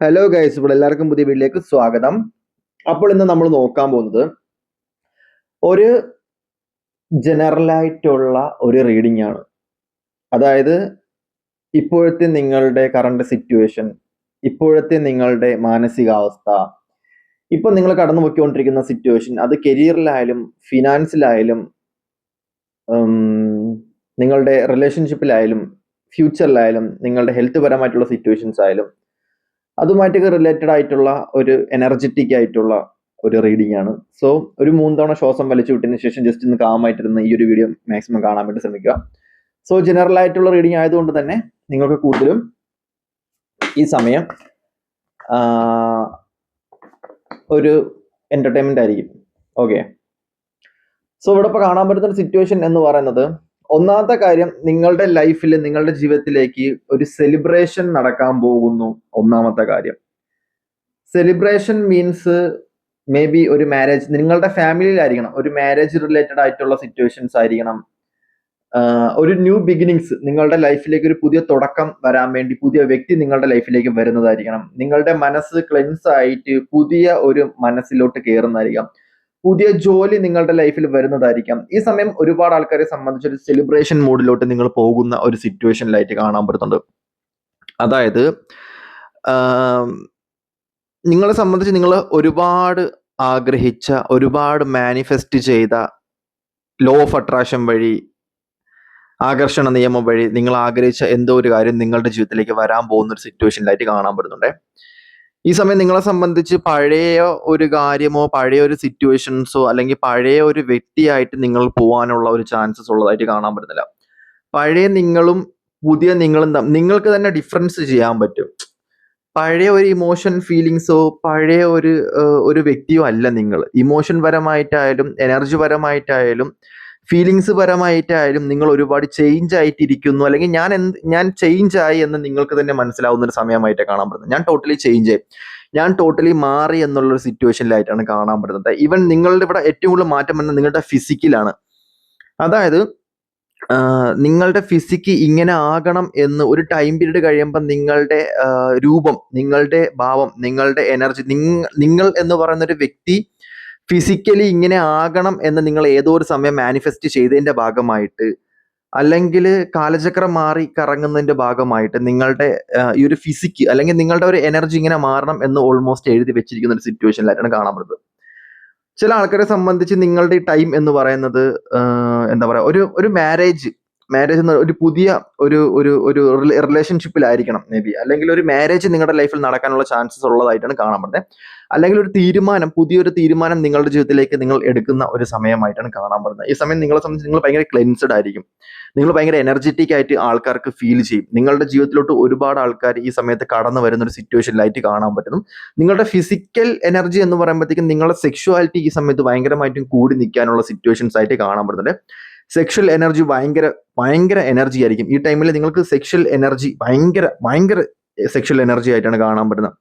Hello guys, ഇവിടെ എല്ലാവർക്കും പുതിയ വീഡിയോയിലേക്ക് സ്വാഗതം. അപ്പോൾ ഇന്ന് നമ്മൾ നോക്കാൻ പോകുന്നത് ഒരു ജനറൽ ആയിട്ടുള്ള ഒരു റീഡിംഗ് ആണ്. അതായത് ഇപ്പോഴത്തെ നിങ്ങളുടെ കറണ്ട് സിറ്റുവേഷൻ, ഇപ്പോഴത്തെ നിങ്ങളുടെ മാനസികാവസ്ഥ, ഇപ്പൊ നിങ്ങൾ കടന്നു പോയിക്കൊണ്ടിരിക്കുന്ന സിറ്റുവേഷൻ, അത് കരിയറിലായാലും ഫിനാൻസിലായാലും നിങ്ങളുടെ റിലേഷൻഷിപ്പിലായാലും ഫ്യൂച്ചറിലായാലും നിങ്ങളുടെ ഹെൽത്ത് പരമായിട്ടുള്ള സിറ്റുവേഷൻസ് ആയാലും അതുമായിട്ടൊക്കെ റിലേറ്റഡ് ആയിട്ടുള്ള ഒരു എനർജറ്റിക് ആയിട്ടുള്ള ഒരു റീഡിംഗ് ആണ്. സോ ഒരു 3 തവണ ശ്വാസം വലിച്ചു വിട്ടതിന് ശേഷം ജസ്റ്റ് ഒന്ന് കാമായിട്ടിരുന്ന് ഈ ഒരു വീഡിയോ മാക്സിമം കാണാൻ വേണ്ടി ശ്രമിക്കുക. സോ ജനറൽ ആയിട്ടുള്ള റീഡിംഗ് ആയതുകൊണ്ട് തന്നെ നിങ്ങൾക്ക് കൂടുതലും ഈ സമയം ഒരു എന്റർടൈൻമെന്റ് ആയിരിക്കും. ഓക്കെ, സോ ഇവിടെ ഇപ്പോൾ കാണാൻ പറ്റുന്ന ഒരു സിറ്റുവേഷൻ എന്ന് പറയുന്നത്, ഒന്നാമത്തെ കാര്യം, നിങ്ങളുടെ ലൈഫിൽ നിങ്ങളുടെ ജീവിതത്തിലേക്ക് ഒരു സെലിബ്രേഷൻ നടക്കാൻ പോകുന്നു. ഒന്നാമത്തെ കാര്യം, സെലിബ്രേഷൻ മീൻസ് മേ ബി ഒരു മാരേജ് നിങ്ങളുടെ ഫാമിലിയിലായിരിക്കണം, ഒരു മാരേജ് റിലേറ്റഡ് ആയിട്ടുള്ള സിറ്റുവേഷൻസ് ആയിരിക്കണം, ഒരു ന്യൂ ബിഗിനിങ്സ്, നിങ്ങളുടെ ലൈഫിലേക്ക് ഒരു പുതിയ തുടക്കം വരാൻ വേണ്ടി പുതിയ വ്യക്തി നിങ്ങളുടെ ലൈഫിലേക്ക് വരുന്നതായിരിക്കണം, നിങ്ങളുടെ മനസ്സ് ക്ലെൻസ് ആയിട്ട് പുതിയ ഒരു മനസ്സിലോട്ട് കയറുന്നതായിരിക്കാം, പുതിയ ജോലി നിങ്ങളുടെ ലൈഫിൽ വരുന്നതായിരിക്കാം. ഈ സമയം ഒരുപാട് ആൾക്കാരെ സംബന്ധിച്ച് ഒരു സെലിബ്രേഷൻ മൂഡിലോട്ട് നിങ്ങൾ പോകുന്ന ഒരു സിറ്റുവേഷനിലായിട്ട് കാണാൻ പറ്റുന്നുണ്ട്. അതായത് നിങ്ങളെ സംബന്ധിച്ച് നിങ്ങൾ ഒരുപാട് ആഗ്രഹിച്ച, ഒരുപാട് മാനിഫെസ്റ്റ് ചെയ്ത, ലോ ഓഫ് അട്രാക്ഷൻ വഴി, ആകർഷണ നിയമം വഴി നിങ്ങൾ ആഗ്രഹിച്ച എന്തോ ഒരു കാര്യം നിങ്ങളുടെ ജീവിതത്തിലേക്ക് വരാൻ പോകുന്ന ഒരു സിറ്റുവേഷനിലായിട്ട് കാണാൻ പറ്റുന്നുണ്ട്. ഈ സമയം നിങ്ങളെ സംബന്ധിച്ച് പഴയ ഒരു കാര്യമോ പഴയ ഒരു സിറ്റുവേഷൻസോ അല്ലെങ്കിൽ പഴയ ഒരു വ്യക്തിയായിട്ട് നിങ്ങൾ പോകാനുള്ള ഒരു ചാൻസസ് ഉള്ളതായിട്ട് കാണാൻ പറ്റുന്നില്ല. പഴയ നിങ്ങളും പുതിയ നിങ്ങളും നിങ്ങൾക്ക് തന്നെ ഡിഫറൻസ് ചെയ്യാൻ പറ്റും. പഴയ ഒരു ഇമോഷൻ ഫീലിങ്സോ പഴയ ഒരു വ്യക്തിയോ അല്ല നിങ്ങൾ. ഇമോഷൻ പരമായിട്ടായാലും എനർജി പരമായിട്ടായാലും ഫീലിങ്സ് പരമായിട്ടായാലും നിങ്ങൾ ഒരുപാട് ചേഞ്ച് ആയിട്ടിരിക്കുന്നു, അല്ലെങ്കിൽ ഞാൻ ചേഞ്ച് ആയി എന്ന് നിങ്ങൾക്ക് തന്നെ മനസ്സിലാവുന്ന ഒരു സമയമായിട്ട് കാണാൻ പറ്റുന്നത്. ഞാൻ ടോട്ടലി ചേഞ്ച് ആയി, ഞാൻ ടോട്ടലി മാറി എന്നുള്ളൊരു സിറ്റുവേഷനിലായിട്ടാണ് കാണാൻ പറ്റുന്നത്. ഈവൻ നിങ്ങളുടെ ഇവിടെ ഏറ്റവും കൂടുതൽ മാറ്റം വരുന്നത് നിങ്ങളുടെ ഫിസിക്കിലാണ്. അതായത് നിങ്ങളുടെ ഫിസിക്ക് ഇങ്ങനെ ആകണം എന്ന് ഒരു ടൈം പീരീഡ് കഴിയുമ്പോൾ നിങ്ങളുടെ രൂപം, നിങ്ങളുടെ ഭാവം, നിങ്ങളുടെ എനർജി, നിങ്ങൾ എന്ന് പറയുന്ന ഒരു വ്യക്തി ഫിസിക്കലി ഇങ്ങനെ ആകണം എന്ന് നിങ്ങൾ ഏതോ ഒരു സമയം മാനിഫെസ്റ്റ് ചെയ്തതിന്റെ ഭാഗമായിട്ട്, അല്ലെങ്കിൽ കാലചക്രം മാറി കറങ്ങുന്നതിന്റെ ഭാഗമായിട്ട് നിങ്ങളുടെ ഈ ഒരു ഫിസിക്ക് അല്ലെങ്കിൽ നിങ്ങളുടെ ഒരു എനർജി ഇങ്ങനെ മാറണം എന്ന് ഓൾമോസ്റ്റ് എഴുതി വെച്ചിരിക്കുന്ന ഒരു സിറ്റുവേഷനിലായിട്ടാണ് കാണാൻ പറ്റുന്നത്. ചില ആൾക്കാരെ സംബന്ധിച്ച് നിങ്ങളുടെ ഈ ടൈം എന്ന് പറയുന്നത് എന്താ പറയാ, ഒരു മാരേജ് എന്ന ഒരു പുതിയ ഒരു റിലേഷൻഷിപ്പിലായിരിക്കണം മേ ബി, അല്ലെങ്കിൽ ഒരു മാരേജ് നിങ്ങളുടെ ലൈഫിൽ നടക്കാനുള്ള ചാൻസസ് ഉള്ളതായിട്ടാണ് കാണാൻ പറ്റുന്നത്. അല്ലെങ്കിൽ ഒരു തീരുമാനം, പുതിയൊരു തീരുമാനം നിങ്ങളുടെ ജീവിതത്തിലേക്ക് നിങ്ങൾ എടുക്കുന്ന ഒരു സമയമായിട്ടാണ് കാണാൻ പറ്റുന്നത്. ഈ സമയം നിങ്ങളെ സംബന്ധിച്ച് നിങ്ങൾ ഭയങ്കര ക്ലെൻസ്ഡ് ആയിരിക്കും, നിങ്ങൾ ഭയങ്കര എനർജറ്റിക് ആയിട്ട് ആൾക്കാർക്ക് ഫീൽ ചെയ്യും. നിങ്ങളുടെ ജീവിതത്തിലോട്ട് ഒരുപാട് ആൾക്കാർ ഈ സമയത്ത് കടന്നു വരുന്ന ഒരു സിറ്റുവേഷനിലായിട്ട് കാണാൻ പറ്റുന്നു. നിങ്ങളുടെ ഫിസിക്കൽ എനർജി എന്ന് പറയുമ്പോഴത്തേക്കും നിങ്ങളുടെ സെക്ഷുവാലിറ്റി ഈ സമയത്ത് ഭയങ്കരമായിട്ടും കൂടി നിൽക്കാനുള്ള സിറ്റുവേഷൻസ് ആയിട്ട് കാണാൻ പറ്റുന്നുണ്ട്. സെക്ഷൽ എനർജി ഭയങ്കര എനർജി ആയിരിക്കും ഈ ടൈമിൽ. നിങ്ങൾക്ക് സെക്ഷൽ എനർജി ഭയങ്കര സെക്ഷൽ എനർജി ആയിട്ടാണ് കാണാൻ പറ്റുന്നത്.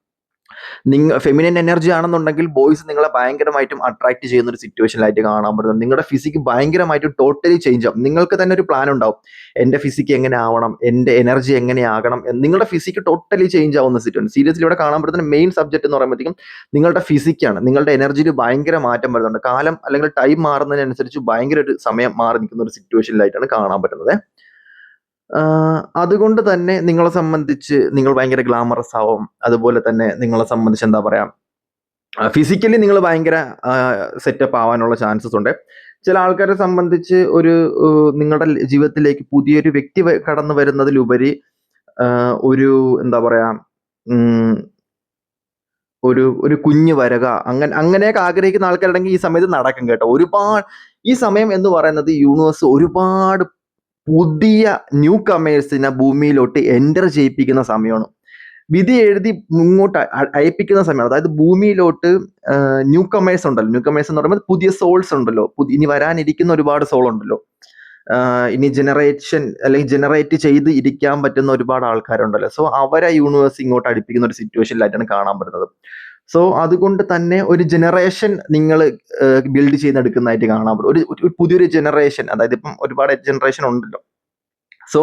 ഫെമിനിൻ എനർജി ആണെന്നുണ്ടെങ്കിൽ ബോയ്സ് നിങ്ങളെ ഭയങ്കരമായിട്ടും അട്രാക്ട് ചെയ്യുന്ന ഒരു സിറ്റുവേഷനിലായിട്ട് കാണാൻ പറ്റുന്നത്. നിങ്ങളുടെ ഫിസിക്ക് ഭയങ്കരമായിട്ടും ടോട്ടലി ചേഞ്ച് ആവും. നിങ്ങൾക്ക് തന്നെ ഒരു പ്ലാൻ ഉണ്ടാവും, എൻ്റെ ഫിസിക്ക് എങ്ങനെ ആവണം, എൻ്റെ എനർജി എങ്ങനെയാകണം. നിങ്ങളുടെ ഫിസിക്ക് ടോട്ടലി ചേഞ്ച് ആവുന്ന സിറ്റുവേഷൻ. സീരിയസ്ലി ഇവിടെ കാണാൻ പറ്റുന്ന മെയിൻ സബ്ജക്ട് എന്ന് പറയുമ്പോഴത്തേക്കും നിങ്ങളുടെ ഫിസിക്കാണ്. നിങ്ങളുടെ എനർജിയിൽ ഭയങ്കര മാറ്റം വരുന്നുണ്ട്. കാലം അല്ലെങ്കിൽ ടൈം മാറുന്നതിനനുസരിച്ച് ഭയങ്കര ഒരു സമയം മാറി നിൽക്കുന്ന ഒരു സിറ്റുവേഷനിലായിട്ടാണ് കാണാൻ പറ്റുന്നത്. അതുകൊണ്ട് തന്നെ നിങ്ങളെ സംബന്ധിച്ച് നിങ്ങൾ ഭയങ്കര ഗ്ലാമറസ് ആവും. അതുപോലെ തന്നെ നിങ്ങളെ സംബന്ധിച്ച് എന്താ പറയാ, ഫിസിക്കലി നിങ്ങൾ ഭയങ്കര സെറ്റപ്പ് ആവാനുള്ള ചാൻസസ് ഉണ്ട്. ചില ആൾക്കാരെ സംബന്ധിച്ച് നിങ്ങളുടെ ജീവിതത്തിലേക്ക് പുതിയൊരു വ്യക്തി കടന്നു വരുന്നതിലുപരി ഒരു എന്താ പറയാ, ഒരു കുഞ്ഞ് വരക, അങ്ങനെയൊക്കെ ആഗ്രഹിക്കുന്ന ആൾക്കാരുണ്ടെങ്കിൽ ഈ സമയത്ത് നടക്കും കേട്ടോ. ഒരുപാട് ഈ സമയം എന്ന് പറയുന്നത് യൂണിവേഴ്സ് ഒരുപാട് പുതിയ ന്യൂ കമേഴ്സിനെ ഭൂമിയിലോട്ട് എൻ്റർ ചെയ്യിപ്പിക്കുന്ന സമയമാണ്. വിധി എഴുതി മുങ്ങോട്ട് അയപ്പിക്കുന്ന സമയമാണ്. അതായത് ഭൂമിയിലോട്ട് ന്യൂ കമേഴ്സ് ഉണ്ടല്ലോ, ന്യൂ കമേഴ്സ് എന്ന് പറയുമ്പോൾ പുതിയ സോൾസ് ഉണ്ടല്ലോ, ഇനി വരാനിരിക്കുന്ന ഒരുപാട് സോൾ ഉണ്ടല്ലോ, ഇനി ജനറേറ്റ് ചെയ്ത് ഇരിക്കാൻ പറ്റുന്ന ഒരുപാട് ആൾക്കാരുണ്ടല്ലോ. സോ അവരെ യൂണിവേഴ്സ് ഇങ്ങോട്ട് അടുപ്പിക്കുന്ന ഒരു സിറ്റുവേഷനിലായിട്ടാണ് കാണാൻ പറ്റുന്നത്. സോ അതുകൊണ്ട് തന്നെ ഒരു ജനറേഷൻ നിങ്ങൾ ബിൽഡ് ചെയ്തെടുക്കുന്നതായിട്ട് കാണാൻ പറ്റും. ഒരു പുതിയൊരു ജനറേഷൻ, അതായത് ഇപ്പം ഒരുപാട് ജനറേഷൻ ഉണ്ടല്ലോ. സോ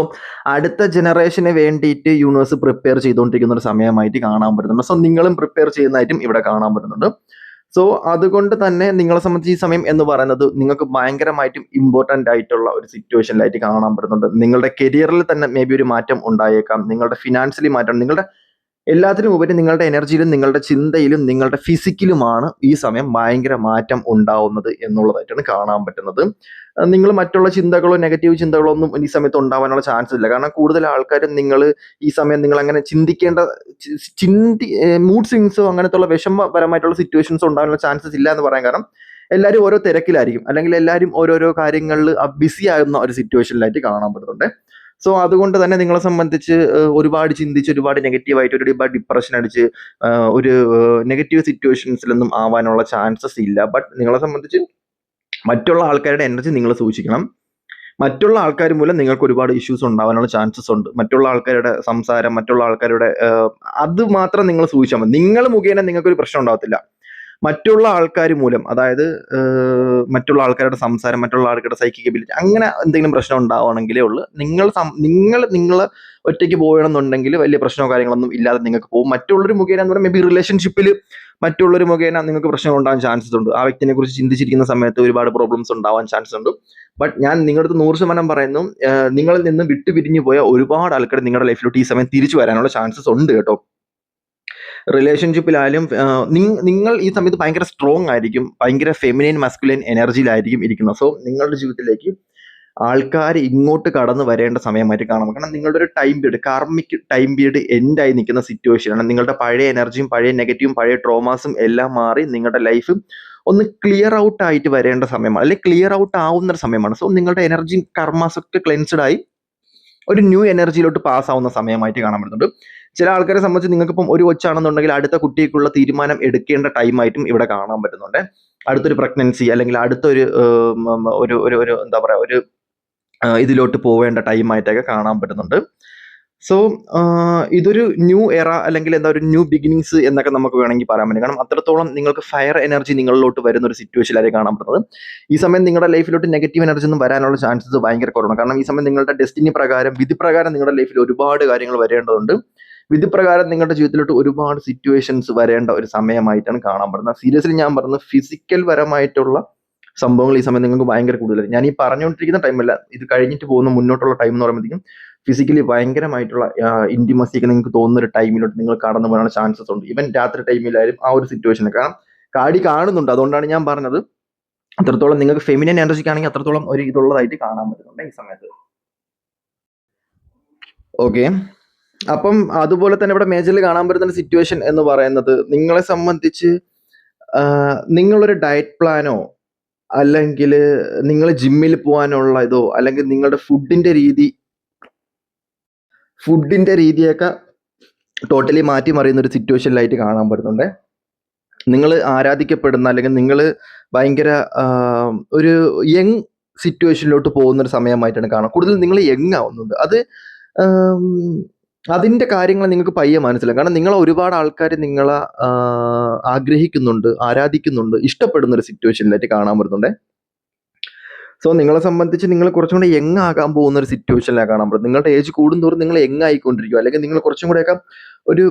അടുത്ത ജനറേഷന് വേണ്ടിയിട്ട് യൂണിവേഴ്സ് പ്രിപ്പയർ ചെയ്തുകൊണ്ടിരിക്കുന്ന ഒരു സമയമായിട്ട് കാണാൻ പറ്റുന്നുണ്ട്. സോ നിങ്ങളും പ്രിപ്പയർ ചെയ്യുന്നതായിട്ടും ഇവിടെ കാണാൻ പറ്റുന്നുണ്ട്. സോ അതുകൊണ്ട് തന്നെ നിങ്ങളെ സംബന്ധിച്ച് ഈ സമയം എന്ന് പറയുന്നത് നിങ്ങൾക്ക് ഭയങ്കരമായിട്ടും ഇമ്പോർട്ടൻ്റ് ആയിട്ടുള്ള ഒരു സിറ്റുവേഷനിലായിട്ട് കാണാൻ പറ്റുന്നുണ്ട്. നിങ്ങളുടെ കരിയറിൽ തന്നെ മേ ബി ഒരു മാറ്റം ഉണ്ടായേക്കാം, നിങ്ങളുടെ ഫിനാൻഷ്യലി മാറ്റം, നിങ്ങളുടെ എല്ലാത്തിനും ഉപരി നിങ്ങളുടെ എനർജിയിലും നിങ്ങളുടെ ചിന്തയിലും നിങ്ങളുടെ ഫിസിക്കലുമാണ് ഈ സമയം ഭയങ്കര മാറ്റം ഉണ്ടാവുന്നത് എന്നുള്ളതായിട്ടാണ് കാണാൻ പറ്റുന്നത്. നിങ്ങൾ മറ്റുള്ള ചിന്തകളോ നെഗറ്റീവ് ചിന്തകളോ ഒന്നും ഈ സമയത്ത് ഉണ്ടാവാനുള്ള ചാൻസ് ഇല്ല. കാരണം കൂടുതൽ ആൾക്കാരും ഈ സമയം നിങ്ങൾ അങ്ങനെ ചിന്തിക്കേണ്ട മൂഡ് സ്വിങ്സോ അങ്ങനത്തുള്ള വിഷമപരമായിട്ടുള്ള സിറ്റുവേഷൻസ് ഉണ്ടാവാനുള്ള ചാൻസസ് ഇല്ല എന്ന് പറയാൻ കാരണം എല്ലാവരും ഓരോ തിരക്കിലായിരിക്കും, അല്ലെങ്കിൽ എല്ലാവരും ഓരോരോ കാര്യങ്ങളിൽ ബിസി ആകുന്ന ഒരു സിറ്റുവേഷനിലായിട്ട് കാണാൻ പറ്റുന്നുണ്ട്. സോ അതുകൊണ്ട് തന്നെ നിങ്ങളെ സംബന്ധിച്ച് ഒരുപാട് ചിന്തിച്ച് ഒരുപാട് നെഗറ്റീവായിട്ട് ഒരുപാട് ഡിപ്രഷൻ അടിച്ച് ഒരു നെഗറ്റീവ് സിറ്റുവേഷൻസിലൊന്നും ആവാനുള്ള ചാൻസസ് ഇല്ല. ബട്ട് നിങ്ങളെ സംബന്ധിച്ച് മറ്റുള്ള ആൾക്കാരുടെ എനർജി നിങ്ങൾ സൂക്ഷിക്കണം. മറ്റുള്ള ആൾക്കാർ മൂലം നിങ്ങൾക്ക് ഒരുപാട് ഇഷ്യൂസ് ഉണ്ടാവാനുള്ള ചാൻസസ് ഉണ്ട്. മറ്റുള്ള ആൾക്കാരുടെ സംസാരം, മറ്റുള്ള ആൾക്കാരുടെ അത് മാത്രം നിങ്ങൾ സൂക്ഷിച്ചാൽ മതി. നിങ്ങൾ മുഖേന നിങ്ങൾക്കൊരു പ്രശ്നം ഉണ്ടാകത്തില്ല. മറ്റുള്ള ആൾക്കാർ മൂലം, അതായത് മറ്റുള്ള ആൾക്കാരുടെ സംസാരം, മറ്റുള്ള ആൾക്കാരുടെ സൈക്കിക് എബിലിറ്റി, അങ്ങനെ എന്തെങ്കിലും പ്രശ്നം ഉണ്ടാവുകയാണെങ്കിലേ ഉള്ളൂ. നിങ്ങൾ ഒറ്റയ്ക്ക് പോകണമെന്നുണ്ടെങ്കിൽ വലിയ പ്രശ്നമോ കാര്യങ്ങളൊന്നും ഇല്ലാതെ നിങ്ങൾക്ക് പോകും. മറ്റുള്ളവർ മുഖേന എന്ന് പറയുമ്പോൾ മേ ബി റിലേഷൻഷിപ്പിൽ മറ്റുള്ളവർ മുഖേന നിങ്ങൾക്ക് പ്രശ്നങ്ങൾ ഉണ്ടാകാൻ ചാൻസസ് ഉണ്ട്. ആ വ്യക്തിനെ കുറിച്ച് ചിന്തിച്ചിരിക്കുന്ന സമയത്ത് ഒരുപാട് പ്രോബ്ലംസ് ഉണ്ടാവാൻ ചാൻസ് ഉണ്ട്. ബട്ട് ഞാൻ നിങ്ങളുടെ അടുത്ത് 100% പറയുന്നു, നിങ്ങളിൽ നിന്ന് വിട്ടുപിരിഞ്ഞു പോയ ഒരുപാട് ആൾക്കാർ നിങ്ങളുടെ ലൈഫിലോട്ട് ഈ സമയം തിരിച്ചു വരാനുള്ള ചാൻസസ് ഉണ്ട് കേട്ടോ. റിലേഷൻഷിപ്പിലായാലും നിങ്ങൾ ഈ സമയത്ത് ഭയങ്കര സ്ട്രോങ് ആയിരിക്കും, ഭയങ്കര ഫെമിനൈൻ മസ്കുലൈൻ എനർജിയിലായിരിക്കും ഇരിക്കുന്നത്. സോ നിങ്ങളുടെ ജീവിതത്തിലേക്ക് ആൾക്കാർ ഇങ്ങോട്ട് കടന്നു വരേണ്ട സമയമായിട്ട് കാണാം. കാരണം നിങ്ങളുടെ ഒരു time period, karmic time period എൻഡായി നിൽക്കുന്ന സിറ്റുവേഷനാണ്. നിങ്ങളുടെ പഴയ എനർജിയും പഴയ നെഗറ്റീവും പഴയ ട്രോമാസും എല്ലാം മാറി നിങ്ങളുടെ ലൈഫ് ഒന്ന് ക്ലിയർ ഔട്ട് ആയിട്ട് വരേണ്ട സമയമാണ്, അല്ലെങ്കിൽ ക്ലിയർ ഔട്ട് ആവുന്ന ഒരു സമയമാണ്. സോ നിങ്ങളുടെ എനർജിയും കർമാസൊക്കെ ക്ലെൻസ്ഡ് ആയി ഒരു ന്യൂ എനർജിയിലോട്ട് പാസ് ആവുന്ന സമയമായിട്ട് കാണാൻ പറ്റുന്നുണ്ട്. ചില ആൾക്കാരെ സംബന്ധിച്ച് നിങ്ങൾക്കിപ്പം ഒരു കൊച്ചാണെന്നുണ്ടെങ്കിൽ അടുത്ത കുട്ടിക്കുള്ള തീരുമാനം എടുക്കേണ്ട ടൈമായിട്ടും ഇവിടെ കാണാൻ പറ്റുന്നുണ്ട്. അടുത്തൊരു പ്രഗ്നൻസി അല്ലെങ്കിൽ അടുത്തൊരു ഒരു എന്താ പറയുക, ഒരു ഇതിലോട്ട് പോവേണ്ട ടൈമായിട്ടൊക്കെ കാണാൻ പറ്റുന്നുണ്ട്. സോ ഇതൊരു ന്യൂ എറ, അല്ലെങ്കിൽ എന്താ ഒരു ന്യൂ ബിഗിനിങ്സ് എന്നൊക്കെ നമുക്ക് വേണമെങ്കിൽ പറയാൻ പറ്റും. കാരണം അത്രത്തോളം നിങ്ങൾക്ക് ഫയർ എനർജി നിങ്ങളിലോട്ട് വരുന്ന ഒരു സിറ്റുവേഷനിലായിരിക്കും കാണാൻ പറ്റുന്നത്. ഈ സമയം നിങ്ങളുടെ ലൈഫിലോട്ട് നെഗറ്റീവ് എനർജി ഒന്നും വരാനുള്ള ചാൻസസ് ഭയങ്കര കുറവാണ്. കാരണം ഈ സമയം നിങ്ങളുടെ ഡെസ്റ്റിനി പ്രകാരം, വിധി പ്രകാരം നിങ്ങളുടെ ലൈഫിൽ ഒരുപാട് കാര്യങ്ങൾ വരേണ്ടതുണ്ട്. വിധി പ്രകാരം നിങ്ങളുടെ ജീവിതത്തിലോട്ട് ഒരുപാട് സിറ്റുവേഷൻസ് വരേണ്ട ഒരു സമയമായിട്ടാണ് കാണാൻ പറ്റുന്നത്. സീരിയസ്ലി ഞാൻ പറഞ്ഞത്, ഫിസിക്കൽ പരമായിട്ടുള്ള സംഭവങ്ങൾ ഈ സമയം നിങ്ങൾക്ക് ഭയങ്കര കൂടുതലായി. ഞാൻ ഈ പറഞ്ഞുകൊണ്ടിരിക്കുന്ന ടൈമല്ല, ഇത് കഴിഞ്ഞിട്ട് പോകുന്ന മുന്നോട്ടുള്ള ടൈം എന്ന് പറയുമ്പോഴത്തേക്കും ഫിസിക്കലി ഭയങ്കരമായിട്ടുള്ള ഇന്റിമസി ഒക്കെ നിങ്ങൾക്ക് തോന്നുന്ന ഒരു ടൈമിലോട്ട് നിങ്ങൾ കടന്നു പോകാനുള്ള ചാൻസസ് ഉണ്ട്. ഈവൻ രാത്രി ടൈമിലായാലും ആ ഒരു സിറ്റുവേഷൻ കാരണം കാടി കാണുന്നുണ്ട്. അതുകൊണ്ടാണ് ഞാൻ പറഞ്ഞത്, അത്രത്തോളം നിങ്ങൾക്ക് ഫെമിനൻ എനർജിക്ക് ആണെങ്കിൽ അത്രത്തോളം ഒരു ഇതുള്ളതായിട്ട് കാണാൻ പറ്റുന്നുണ്ട് ഈ സമയത്ത്. ഓക്കെ, അപ്പം അതുപോലെ തന്നെ ഇവിടെ മേജറിൽ കാണാൻ പറ്റുന്ന സിറ്റുവേഷൻ എന്ന് പറയുന്നത്, നിങ്ങളെ സംബന്ധിച്ച് നിങ്ങളൊരു ഡയറ്റ് പ്ലാനോ അല്ലെങ്കിൽ നിങ്ങൾ ജിമ്മിൽ പോകാനുള്ള ഇതോ, അല്ലെങ്കിൽ നിങ്ങളുടെ ഫുഡിന്റെ രീതിയൊക്കെ ടോട്ടലി മാറ്റി മറിയുന്ന ഒരു സിറ്റുവേഷനിലായിട്ട് കാണാൻ പറ്റുന്നുണ്ട്. നിങ്ങൾ ആരാധിക്കപ്പെടുന്ന, അല്ലെങ്കിൽ നിങ്ങൾ ഭയങ്കര ഒരു യങ് സിറ്റുവേഷനിലോട്ട് പോകുന്ന ഒരു സമയമായിട്ടാണ് കാണാം. കൂടുതൽ നിങ്ങൾ യങ് ആവുന്നുണ്ട്. അതിന്റെ കാര്യങ്ങൾ നിങ്ങൾക്ക് പയ്യെ മനസ്സിലാവും. കാരണം നിങ്ങളെ ഒരുപാട് ആൾക്കാർ നിങ്ങളെ ആഗ്രഹിക്കുന്നുണ്ട്, ആരാധിക്കുന്നുണ്ട്, ഇഷ്ടപ്പെടുന്ന ഒരു സിറ്റുവേഷനിലായിട്ട് കാണാൻ പറ്റുന്നുണ്ട്. സോ നിങ്ങളെ സംബന്ധിച്ച് നിങ്ങൾ കുറച്ചും കൂടി യങ് ആകാൻ പോകുന്ന ഒരു സിറ്റുവേഷനിലാണ് കാണാൻ പറ്റുന്നത്. നിങ്ങളുടെ ഏജ് കൂടുന്തോറും നിങ്ങൾ യങ് ആയിക്കൊണ്ടിരിക്കും, അല്ലെങ്കിൽ നിങ്ങൾ കുറച്ചും കൂടെയൊക്കെ ഒരു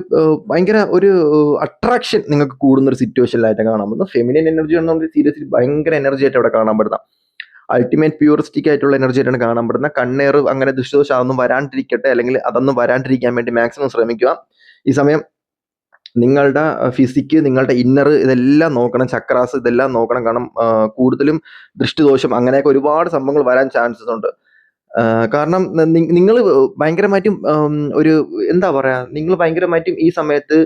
ഭയങ്കര ഒരു അട്രാക്ഷൻ നിങ്ങൾക്ക് കൂടുന്ന ഒരു സിറ്റുവേഷനിലായിട്ട് കാണാൻ പറ്റുന്നത്. ഫെമിനിൻ എനർജി എന്നുള്ളത് സീരിയസ്ലി ഭയങ്കര എനർജി ആയിട്ട് അവിടെ കാണാൻ പറ്റുന്ന, അൾട്ടിമേറ്റ് പ്യൂറിസ്റ്റിക് ആയിട്ടുള്ള എനർജി ആയിട്ടാണ് കാണാൻ പറ്റുന്നത്. കണ്ണേറ് അങ്ങനെ ദുഷ്ടദോഷം അതൊന്നും വരാണ്ടിരിക്കട്ടെ, അല്ലെങ്കിൽ അതൊന്നും വരാണ്ടിരിക്കാൻ വേണ്ടി മാക്സിമം ശ്രമിക്കുക. ഈ സമയം നിങ്ങളുടെ ഫിസിക്ക്, നിങ്ങളുടെ ഇന്നർ, ഇതെല്ലാം നോക്കണം. ചക്രാസ് ഇതെല്ലാം നോക്കണം. കാരണം കൂടുതലും ദൃഷ്ടിദോഷം അങ്ങനെയൊക്കെ ഒരുപാട് സംഭവങ്ങൾ വരാൻ ചാൻസസ് ഉണ്ട്. കാരണം നിങ്ങൾ ഭയങ്കരമായിട്ടും ഒരു എന്താ പറയാ, നിങ്ങൾ ഭയങ്കരമായിട്ടും ഈ സമയത്ത്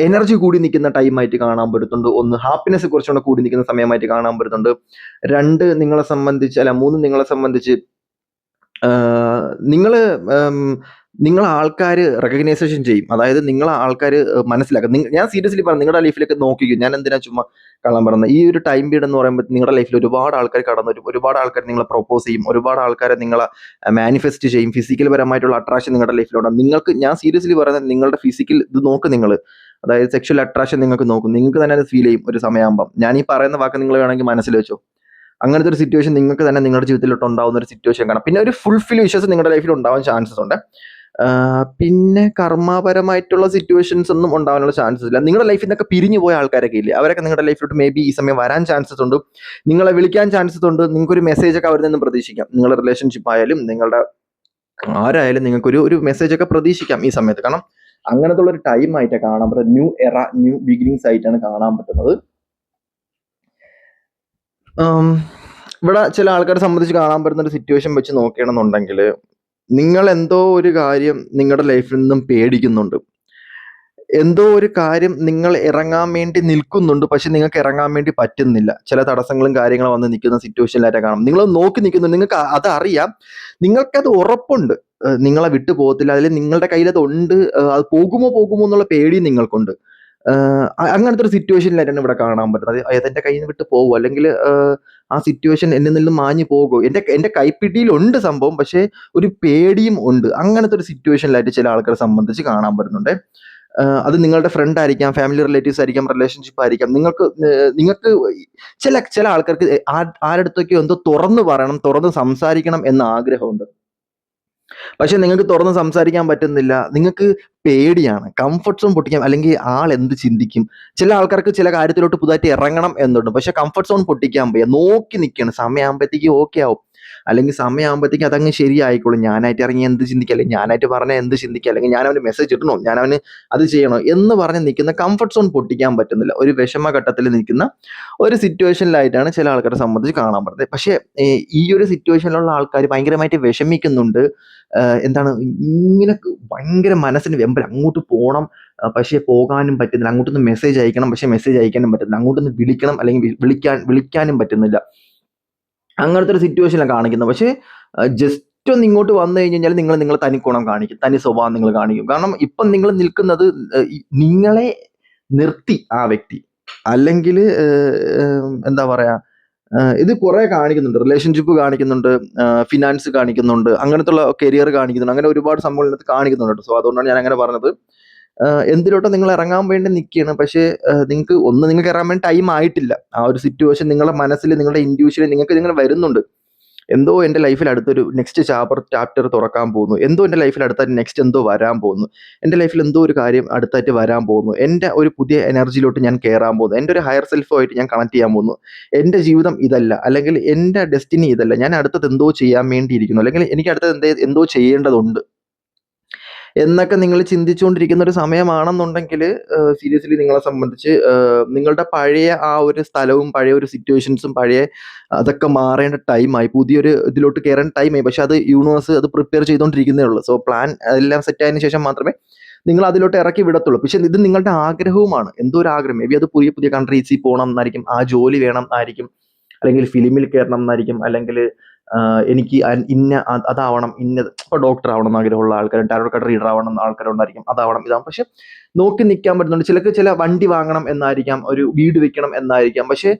എനർജി കൂടി നിൽക്കുന്ന ടൈമായിട്ട് കാണാൻ പറ്റുന്നുണ്ട്. ഒന്ന്, ഹാപ്പിനെസ് കുറച്ചുകൂടെ കൂടി നിൽക്കുന്ന സമയമായിട്ട് കാണാൻ പറ്റുന്നുണ്ട്. 2 നിങ്ങളെ സംബന്ധിച്ച്, അല്ല 3 നിങ്ങളെ സംബന്ധിച്ച് നിങ്ങൾ ആൾക്കാർ റെക്കഗ്നൈസേഷൻ ചെയ്യും. അതായത് നിങ്ങളെ ആൾക്കാർ മനസ്സിലാക്കും. ഞാൻ സീരിയസ്ലി പറഞ്ഞു, നിങ്ങളുടെ ലൈഫിലേക്ക് നോക്കിക്കും. ഞാൻ എന്തിനാ ചുമ്മാ കള്ളം പറയുന്നത്. ഈ ഒരു ടൈം പീരീഡ് എന്ന് പറയുമ്പോൾ നിങ്ങളുടെ ലൈഫിൽ ഒരുപാട് ആൾക്കാർ കടന്നു വരും. ഒരുപാട് ആൾക്കാർ നിങ്ങളെ പ്രൊപ്പോസ് ചെയ്യും. ഒരുപാട് ആൾക്കാരെ നിങ്ങളെ മാനിഫെസ്റ്റ് ചെയ്യും. ഫിസിക്കൽ പരമായിട്ടുള്ള അട്രാക്ഷൻ നിങ്ങളുടെ ലൈഫിലുണ്ട്. നിങ്ങൾക്ക്, ഞാൻ സീരിയസ്ലി പറയുന്നത്, നിങ്ങളുടെ ഫിസിക്കൽ ഇത് നോക്ക് നിങ്ങൾ, അതായത് സെക്ഷൽ അട്രാക്ഷൻ നിങ്ങൾക്ക് നോക്കും. നിങ്ങൾക്ക് തന്നെ അത് ഫീൽ ചെയ്യും ഒരു സമയമാകുമ്പം. ഞാൻ ഈ പറയുന്ന വാക്ക് നിങ്ങൾ വേണമെങ്കിൽ മനസ്സിൽ വെച്ചോ. അങ്ങനത്തെ ഒരു സിറ്റുവേഷൻ നിങ്ങൾക്ക് തന്നെ നിങ്ങളുടെ ജീവിതത്തിലോട്ട് ഉണ്ടാവുന്ന ഒരു സിറ്റുവേഷൻ കാണാം. പിന്നെ ഒരു ഫുൾഫിൽ വിഷസ് നിങ്ങളുടെ ലൈഫിൽ ഉണ്ടാവാൻ ചാൻസസ് ഉണ്ട്. പിന്നെ കർമ്മപരമായിട്ടുള്ള സിറ്റുവേഷൻസ് ഒന്നും ഉണ്ടാവാനുള്ള ചാൻസസ് ഇല്ല. നിങ്ങളുടെ ലൈഫിൽ നിന്നൊക്കെ പിരിഞ്ഞു പോയ ആൾക്കാരൊക്കെ ഇല്ലേ, അവരൊക്കെ നിങ്ങളുടെ ലൈഫിലോട്ട് മേ ബി ഈ സമയം വരാൻ ചാൻസസ് ഉണ്ട്. നിങ്ങളെ വിളിക്കാൻ ചാൻസസ് ഉണ്ട്. നിങ്ങൾക്കൊരു മെസ്സേജ് ഒക്കെ അവരിൽ നിന്നും പ്രതീക്ഷിക്കാം. നിങ്ങളുടെ റിലേഷൻഷിപ്പ് ആയാലും നിങ്ങളുടെ ആരായാലും നിങ്ങൾക്ക് ഒരു മെസ്സേജ് ഒക്കെ പ്രതീക്ഷിക്കാം ഈ സമയത്ത്. കാരണം അങ്ങനത്തെ ഉള്ള ഒരു ടൈം ആയിട്ടാണ് കാണാൻ പറ്റുന്നത്. ന്യൂ എറ, ന്യൂ ബിഗിനിങ്സ് ആയിട്ടാണ് കാണാൻ പറ്റുന്നത്. ഇവിടെ ചില ആൾക്കാരെ സംബന്ധിച്ച് കാണാൻ പറ്റുന്ന ഒരു സിറ്റുവേഷൻ വെച്ച് നോക്കുകയാണെന്നുണ്ടെങ്കിൽ, നിങ്ങൾ എന്തോ ഒരു കാര്യം നിങ്ങളുടെ ലൈഫിൽ നിന്നും പേടിക്കുന്നുണ്ട്. എന്തോ ഒരു കാര്യം നിങ്ങൾ ഇറങ്ങാൻ വേണ്ടി നിൽക്കുന്നുണ്ട്, പക്ഷെ നിങ്ങൾക്ക് ഇറങ്ങാൻ വേണ്ടി പറ്റുന്നില്ല. ചില തടസ്സങ്ങളും കാര്യങ്ങളും വന്ന് നിൽക്കുന്ന സിറ്റുവേഷനിലായിട്ട് കാണാം. നിങ്ങൾ നോക്കി നിൽക്കുന്നു, നിങ്ങൾക്ക് അതറിയാം, നിങ്ങൾക്കത് ഉറപ്പുണ്ട്, നിങ്ങളെ വിട്ടു പോകത്തില്ല, അതിൽ നിങ്ങളുടെ കയ്യിൽ അത് ഉണ്ട്, അത് പോകുമോ എന്നുള്ള പേടി നിങ്ങൾക്കുണ്ട്. അങ്ങനത്തെ ഒരു സിറ്റുവേഷനിലായിട്ടാണ് ഇവിടെ കാണാൻ പറ്റുന്നത്. അതെന്റെ കയ്യിൽ നിന്ന് വിട്ട് പോകുമോ, അല്ലെങ്കിൽ ആ സിറ്റുവേഷൻ എന്നിൽ നിന്നും മാഞ്ഞു പോകുമോ, എന്റെ കൈപ്പിടിയിലുണ്ട് സംഭവം, പക്ഷെ ഒരു പേടിയും ഉണ്ട്. അങ്ങനത്തെ ഒരു സിറ്റുവേഷനിലായിട്ട് ചില ആൾക്കാരെ സംബന്ധിച്ച് കാണാൻ പറ്റുന്നുണ്ട്. അത് നിങ്ങളുടെ ഫ്രണ്ട് ആയിരിക്കാം, ഫാമിലി റിലേറ്റീവ്സ് ആയിരിക്കാം, റിലേഷൻഷിപ്പ് ആയിരിക്കാം. നിങ്ങൾക്ക് ചില ആൾക്കാർക്ക് ആരുടെ അടുത്തൊക്കെയോ എന്തോ തുറന്നു പറയണം, തുറന്ന് സംസാരിക്കണം എന്ന ആഗ്രഹമുണ്ട്. പക്ഷെ നിങ്ങൾക്ക് തുറന്ന് സംസാരിക്കാൻ പറ്റുന്നില്ല. നിങ്ങൾക്ക് പേടിയാണ്. കംഫർട്ട് സോൺ പൊട്ടിക്കാം, അല്ലെങ്കിൽ ആൾ എന്ത് ചിന്തിക്കും. ചില ആൾക്കാർക്ക് ചില കാര്യത്തിലോട്ട് പുതുതായിട്ട് ഇറങ്ങണം എന്നുണ്ട്, പക്ഷെ കംഫർട്ട് സോൺ പൊട്ടിക്കാൻ വയ്യ. നോക്കി നിൽക്കുകയാണ്. സമയമാകുമ്പോഴത്തേക്ക് ഓക്കെ ആവും, അല്ലെങ്കിൽ സമയമാകുമ്പോഴത്തേക്ക് അതങ്ങ് ശരിയായിക്കോളും. ഞാനായിട്ട് ഇറങ്ങി എന്ത് ചിന്തിക്കുക, അല്ലെങ്കിൽ ഞാനായിട്ട് പറഞ്ഞാൽ എന്ത് ചിന്തിക്കുക, അല്ലെങ്കിൽ ഞാൻ അവന് മെസ്സേജ് ഇടണോ, ഞാൻ അവന് അത് ചെയ്യണോ എന്ന് പറഞ്ഞ് നിൽക്കുന്ന കംഫർട്ട് സോൺ പൊട്ടിക്കാൻ പറ്റുന്നില്ല. ഒരു വിഷമഘട്ടത്തിൽ നിൽക്കുന്ന ഒരു സിറ്റുവേഷനിലായിട്ടാണ് ചില ആൾക്കാരെ സംബന്ധിച്ച് കാണാൻ പറ്റുന്നത്. പക്ഷേ ഈ ഒരു സിറ്റുവേഷനിലുള്ള ആൾക്കാർ ഭയങ്കരമായിട്ട് വിഷമിക്കുന്നുണ്ട്. എന്താണ്, ഇങ്ങനെ ഭയങ്കര മനസ്സിന് വെമ്പൽ, അങ്ങോട്ട് പോകണം, പക്ഷേ പോകാനും പറ്റുന്നില്ല. അങ്ങോട്ടൊന്ന് മെസ്സേജ് അയക്കണം, പക്ഷെ മെസ്സേജ് അയക്കാനും പറ്റുന്നില്ല. അങ്ങോട്ടൊന്ന് വിളിക്കണം, അല്ലെങ്കിൽ വിളിക്കാനും പറ്റുന്നില്ല. അങ്ങനത്തെ ഒരു സിറ്റുവേഷനിലാണ് കാണിക്കുന്നത്. പക്ഷേ ജസ്റ്റ് ഒന്ന് ഇങ്ങോട്ട് വന്നു കഴിഞ്ഞാൽ നിങ്ങൾ തനിക്കോണം കാണിക്കും, തനി സ്വഭാവം നിങ്ങൾ കാണിക്കും. കാരണം ഇപ്പം നിങ്ങൾ നിൽക്കുന്നത് നിങ്ങളെ നിർത്തി ആ വ്യക്തി, അല്ലെങ്കിൽ എന്താ പറയാ, ഇത് കുറെ കാണിക്കുന്നുണ്ട്. റിലേഷൻഷിപ്പ് കാണിക്കുന്നുണ്ട്, ഫിനാൻസ് കാണിക്കുന്നുണ്ട്, അങ്ങനത്തെ ഉള്ള കരിയർ കാണിക്കുന്നുണ്ട്. അങ്ങനെ ഒരുപാട് സംഭവങ്ങൾ ഇതിനകത്ത് കാണിക്കുന്നുണ്ട്. സോ അതുകൊണ്ടാണ് ഞാൻ അങ്ങനെ പറഞ്ഞത്. എന്തിലോട്ടോ നിങ്ങൾ ഇറങ്ങാൻ വേണ്ടി നിൽക്കുകയാണ്, പക്ഷേ നിങ്ങൾക്ക് ഇറങ്ങാൻ വേണ്ടി ടൈം ആയിട്ടില്ല. ആ ഒരു സിറ്റുവേഷൻ നിങ്ങളുടെ മനസ്സിൽ, നിങ്ങളുടെ ഇൻഡ്യൂഷനിൽ നിങ്ങൾ വരുന്നുണ്ട്. എന്തോ എൻ്റെ ലൈഫിൽ അടുത്തൊരു നെക്സ്റ്റ് ചാപ്റ്റർ തുറക്കാൻ പോകുന്നു, എന്തോ എൻ്റെ ലൈഫിൽ അടുത്തായിട്ട് നെക്സ്റ്റ് എന്തോ വരാൻ പോകുന്നു, എൻ്റെ ലൈഫിൽ എന്തോ ഒരു കാര്യം അടുത്തായിട്ട് വരാൻ പോകുന്നു, എൻ്റെ ഒരു പുതിയ എനർജിയിലോട്ട് ഞാൻ കയറാൻ പോകുന്നു, എൻ്റെ ഒരു ഹയർ സെൽഫുമായിട്ട് ഞാൻ കണക്ട് ചെയ്യാൻ പോകുന്നു, എൻ്റെ ജീവിതം ഇതല്ല, അല്ലെങ്കിൽ എൻ്റെ ഡെസ്റ്റിനി ഇതല്ല, ഞാൻ അടുത്തത് എന്തോ ചെയ്യാൻ വേണ്ടിയിരിക്കുന്നു, അല്ലെങ്കിൽ എനിക്ക് അടുത്തത് എന്തോ ചെയ്യേണ്ടതുണ്ട് എന്നൊക്കെ നിങ്ങൾ ചിന്തിച്ചുകൊണ്ടിരിക്കുന്ന ഒരു സമയമാണെന്നുണ്ടെങ്കിൽ, സീരിയസ്ലി നിങ്ങളെ സംബന്ധിച്ച് നിങ്ങളുടെ പഴയ ആ ഒരു സ്ഥലവും പഴയ ഒരു സിറ്റുവേഷൻസും പഴയ അതൊക്കെ മാറേണ്ട ടൈമായി, പുതിയൊരു ഇതിലോട്ട് കയറേണ്ട ടൈമായി. പക്ഷെ അത് യൂണിവേഴ്സ് അത് പ്രിപ്പയർ ചെയ്തുകൊണ്ടിരിക്കുന്നേ ഉള്ളൂ. സോ പ്ലാൻ എല്ലാം സെറ്റ് ആയതിനു ശേഷം മാത്രമേ നിങ്ങൾ അതിലോട്ട് ഇറക്കി വിടത്തുള്ളൂ. പക്ഷെ ഇത് നിങ്ങളുടെ ആഗ്രഹവുമാണ്. എന്തോ ഒരു ആഗ്രഹം, മേ ബി അത് പുതിയ പുതിയ കൺട്രീസിൽ പോകണം എന്നായിരിക്കും, ആ ജോലി വേണം എന്നായിരിക്കും, അല്ലെങ്കിൽ ഫിലിമിൽ കയറണം എന്നായിരിക്കും, അല്ലെങ്കിൽ എനിക്ക് അതാവണം, ഇപ്പോൾ ഡോക്ടർ ആവണം എന്ന് ആഗ്രഹമുള്ള ആൾക്കാർ, ടാരോ കാർഡ് റീഡർ ആവണം എന്ന ആൾക്കാരുണ്ടായിരിക്കും, അതാവണം ഇതാവും. പക്ഷെ നോക്കി നിൽക്കാൻ പറ്റുന്നുണ്ട്. ചില വണ്ടി വാങ്ങണം എന്നായിരിക്കാം, ഒരു വീട് വെക്കണം എന്നായിരിക്കാം. പക്ഷെ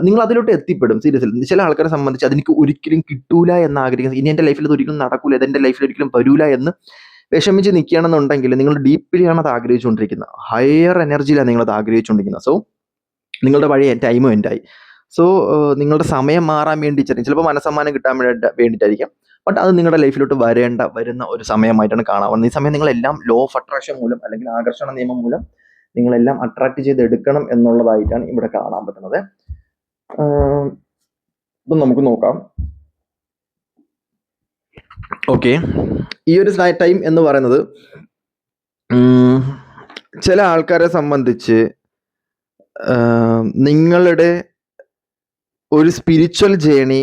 നിങ്ങൾ അതിലോട്ട് എത്തിപ്പെടും. സീരിയസ്ലി ചില ആൾക്കാരെ സംബന്ധിച്ച് അതെനിക്ക് ഒരിക്കലും കിട്ടൂല എന്ന് ആഗ്രഹിക്കുന്നത്, ഇനി എൻ്റെ ലൈഫിൽ അത് ഒരിക്കലും നടക്കൂല, ഇതെൻ്റെ ലൈഫിൽ ഒരിക്കലും വരൂല എന്ന് വിഷമിച്ച് നിൽക്കുകയാണെന്നുണ്ടെങ്കിൽ, നിങ്ങൾ ഡീപ്ലിയാണ് അത് ആഗ്രഹിച്ചുകൊണ്ടിരിക്കുന്നത്. ഹയർ എനർജിയിലാണ് നിങ്ങളത് ആഗ്രഹിച്ചുകൊണ്ടിരിക്കുന്നത്. സോ നിങ്ങളുടെ പഴയ ടൈമും എൻഡായി. സോ നിങ്ങളുടെ സമയം മാറാൻ വേണ്ടി ചിലപ്പോൾ മനസ്സമ്മാനം കിട്ടാൻ വേണ്ടിയിട്ടായിരിക്കാം. ബട്ട് അത് നിങ്ങളുടെ ലൈഫിലോട്ട് വരുന്ന ഒരു സമയമായിട്ടാണ് കാണാവുന്നത്. ഈ സമയം നിങ്ങളെല്ലാം ലോ ഓഫ് അട്രാക്ഷൻ മൂലം, അല്ലെങ്കിൽ ആകർഷണ നിയമം മൂലം നിങ്ങളെല്ലാം അട്രാക്ട് ചെയ്ത് എടുക്കണം എന്നുള്ളതായിട്ടാണ് ഇവിടെ കാണാൻ പറ്റുന്നത്. ഇപ്പം നമുക്ക് നോക്കാം. ഓക്കെ, ഈ ഒരു ടൈം എന്ന് പറയുന്നത് ചില ആൾക്കാരെ സംബന്ധിച്ച് നിങ്ങളുടെ ഒരു സ്പിരിച്വൽ ജേണി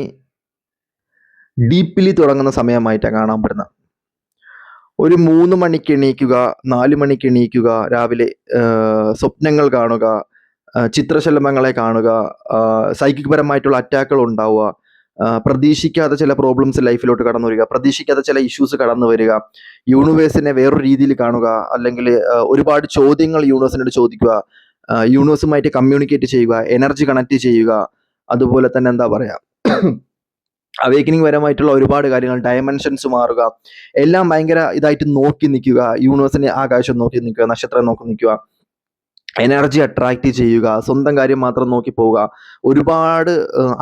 ഡീപ്ലി തുടങ്ങുന്ന സമയമായിട്ടാണ് കാണാൻ പറ്റുന്നത്. ഒരു 3 മണിക്ക് എണീക്കുക, 4 മണിക്ക് എണീക്കുക, രാവിലെ സ്വപ്നങ്ങൾ കാണുക, ചിത്രശലഭങ്ങളെ കാണുക, സൈക്കിക് പരമായിട്ടുള്ള അറ്റാക്കുകൾ ഉണ്ടാവുക, പ്രതീക്ഷിക്കാതെ ചില പ്രോബ്ലംസ് ലൈഫിലോട്ട് കടന്നു വരിക, പ്രതീക്ഷിക്കാതെ ചില ഇഷ്യൂസ് കടന്നു വരിക, യൂണിവേഴ്സിനെ വേറൊരു രീതിയിൽ കാണുക, അല്ലെങ്കിൽ ഒരുപാട് ചോദ്യങ്ങൾ യൂണിവേഴ്സിനോട് ചോദിക്കുക, യൂണിവേഴ്സുമായിട്ട് കമ്മ്യൂണിക്കേറ്റ് ചെയ്യുക, എനർജി കണക്ട് ചെയ്യുക, അതുപോലെ തന്നെ എന്താ പറയുക, അവേക്കനിങ് പരമായിട്ടുള്ള ഒരുപാട് കാര്യങ്ങൾ, ഡയമെൻഷൻസ് മാറുക, എല്ലാം ഭയങ്കര ഇതായിട്ട് നോക്കി നിൽക്കുക, യൂണിവേഴ്സിനെ ആകാശം നോക്കി നിൽക്കുക, നക്ഷത്രം നോക്കി നിൽക്കുക, എനർജി അട്രാക്റ്റ് ചെയ്യുക, സ്വന്തം കാര്യം മാത്രം നോക്കി പോവുക, ഒരുപാട്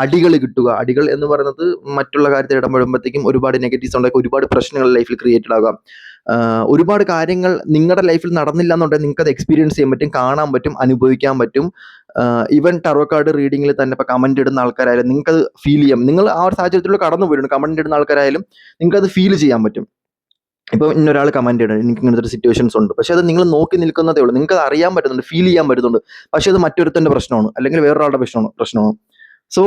അടികൾ കിട്ടുക. അടികൾ എന്ന് പറയുന്നത് മറ്റുള്ള കാര്യത്തിൽ ഇടപെടുമ്പോഴത്തേക്കും ഒരുപാട് നെഗറ്റീവ്സ് ഉണ്ടാക്കി ഒരുപാട് പ്രശ്നങ്ങൾ ലൈഫിൽ ക്രിയേറ്റഡ് ആകാം. ഒരുപാട് കാര്യങ്ങൾ നിങ്ങളുടെ ലൈഫിൽ നടന്നില്ല എന്നുണ്ടെങ്കിൽ നിങ്ങൾക്ക് അത് എക്സ്പീരിയൻസ് ചെയ്യാൻ പറ്റും, കാണാൻ പറ്റും, അനുഭവിക്കാൻ പറ്റും. ഈവൻ ടാറോ കാർഡ് റീഡിങ്ങിൽ തന്നെ ഇപ്പോൾ കമന്റ് ഇടുന്ന ആൾക്കാരായാലും നിങ്ങൾക്കത് ഫീൽ ചെയ്യാം. നിങ്ങൾ ആ ഒരു സാഹചര്യത്തിലൂടെ കടന്നു പോയിട്ടുണ്ട്, കമന്റ് ഇടുന്ന ആൾക്കാരായാലും നിങ്ങൾക്കത് ഫീൽ ചെയ്യാൻ പറ്റും. ഇപ്പോൾ ഇന്നൊരാൾ കമന്റ് ചെയ്യണം എനിക്ക് ഇങ്ങനത്തെ ഒരു സിറ്റുവേഷൻസ് ഉണ്ട്, പക്ഷെ അത് നിങ്ങൾ നോക്കി നിൽക്കുന്നതേ ഉള്ളൂ, നിങ്ങൾക്ക് അത് അറിയാൻ പറ്റുന്നുണ്ട്, ഫീൽ ചെയ്യാൻ പറ്റുന്നുണ്ട്, പക്ഷെ അത് മറ്റൊരുത്തൻ്റെ പ്രശ്നമാണ് അല്ലെങ്കിൽ വേറൊരാളുടെ പ്രശ്നമാണ്. സോ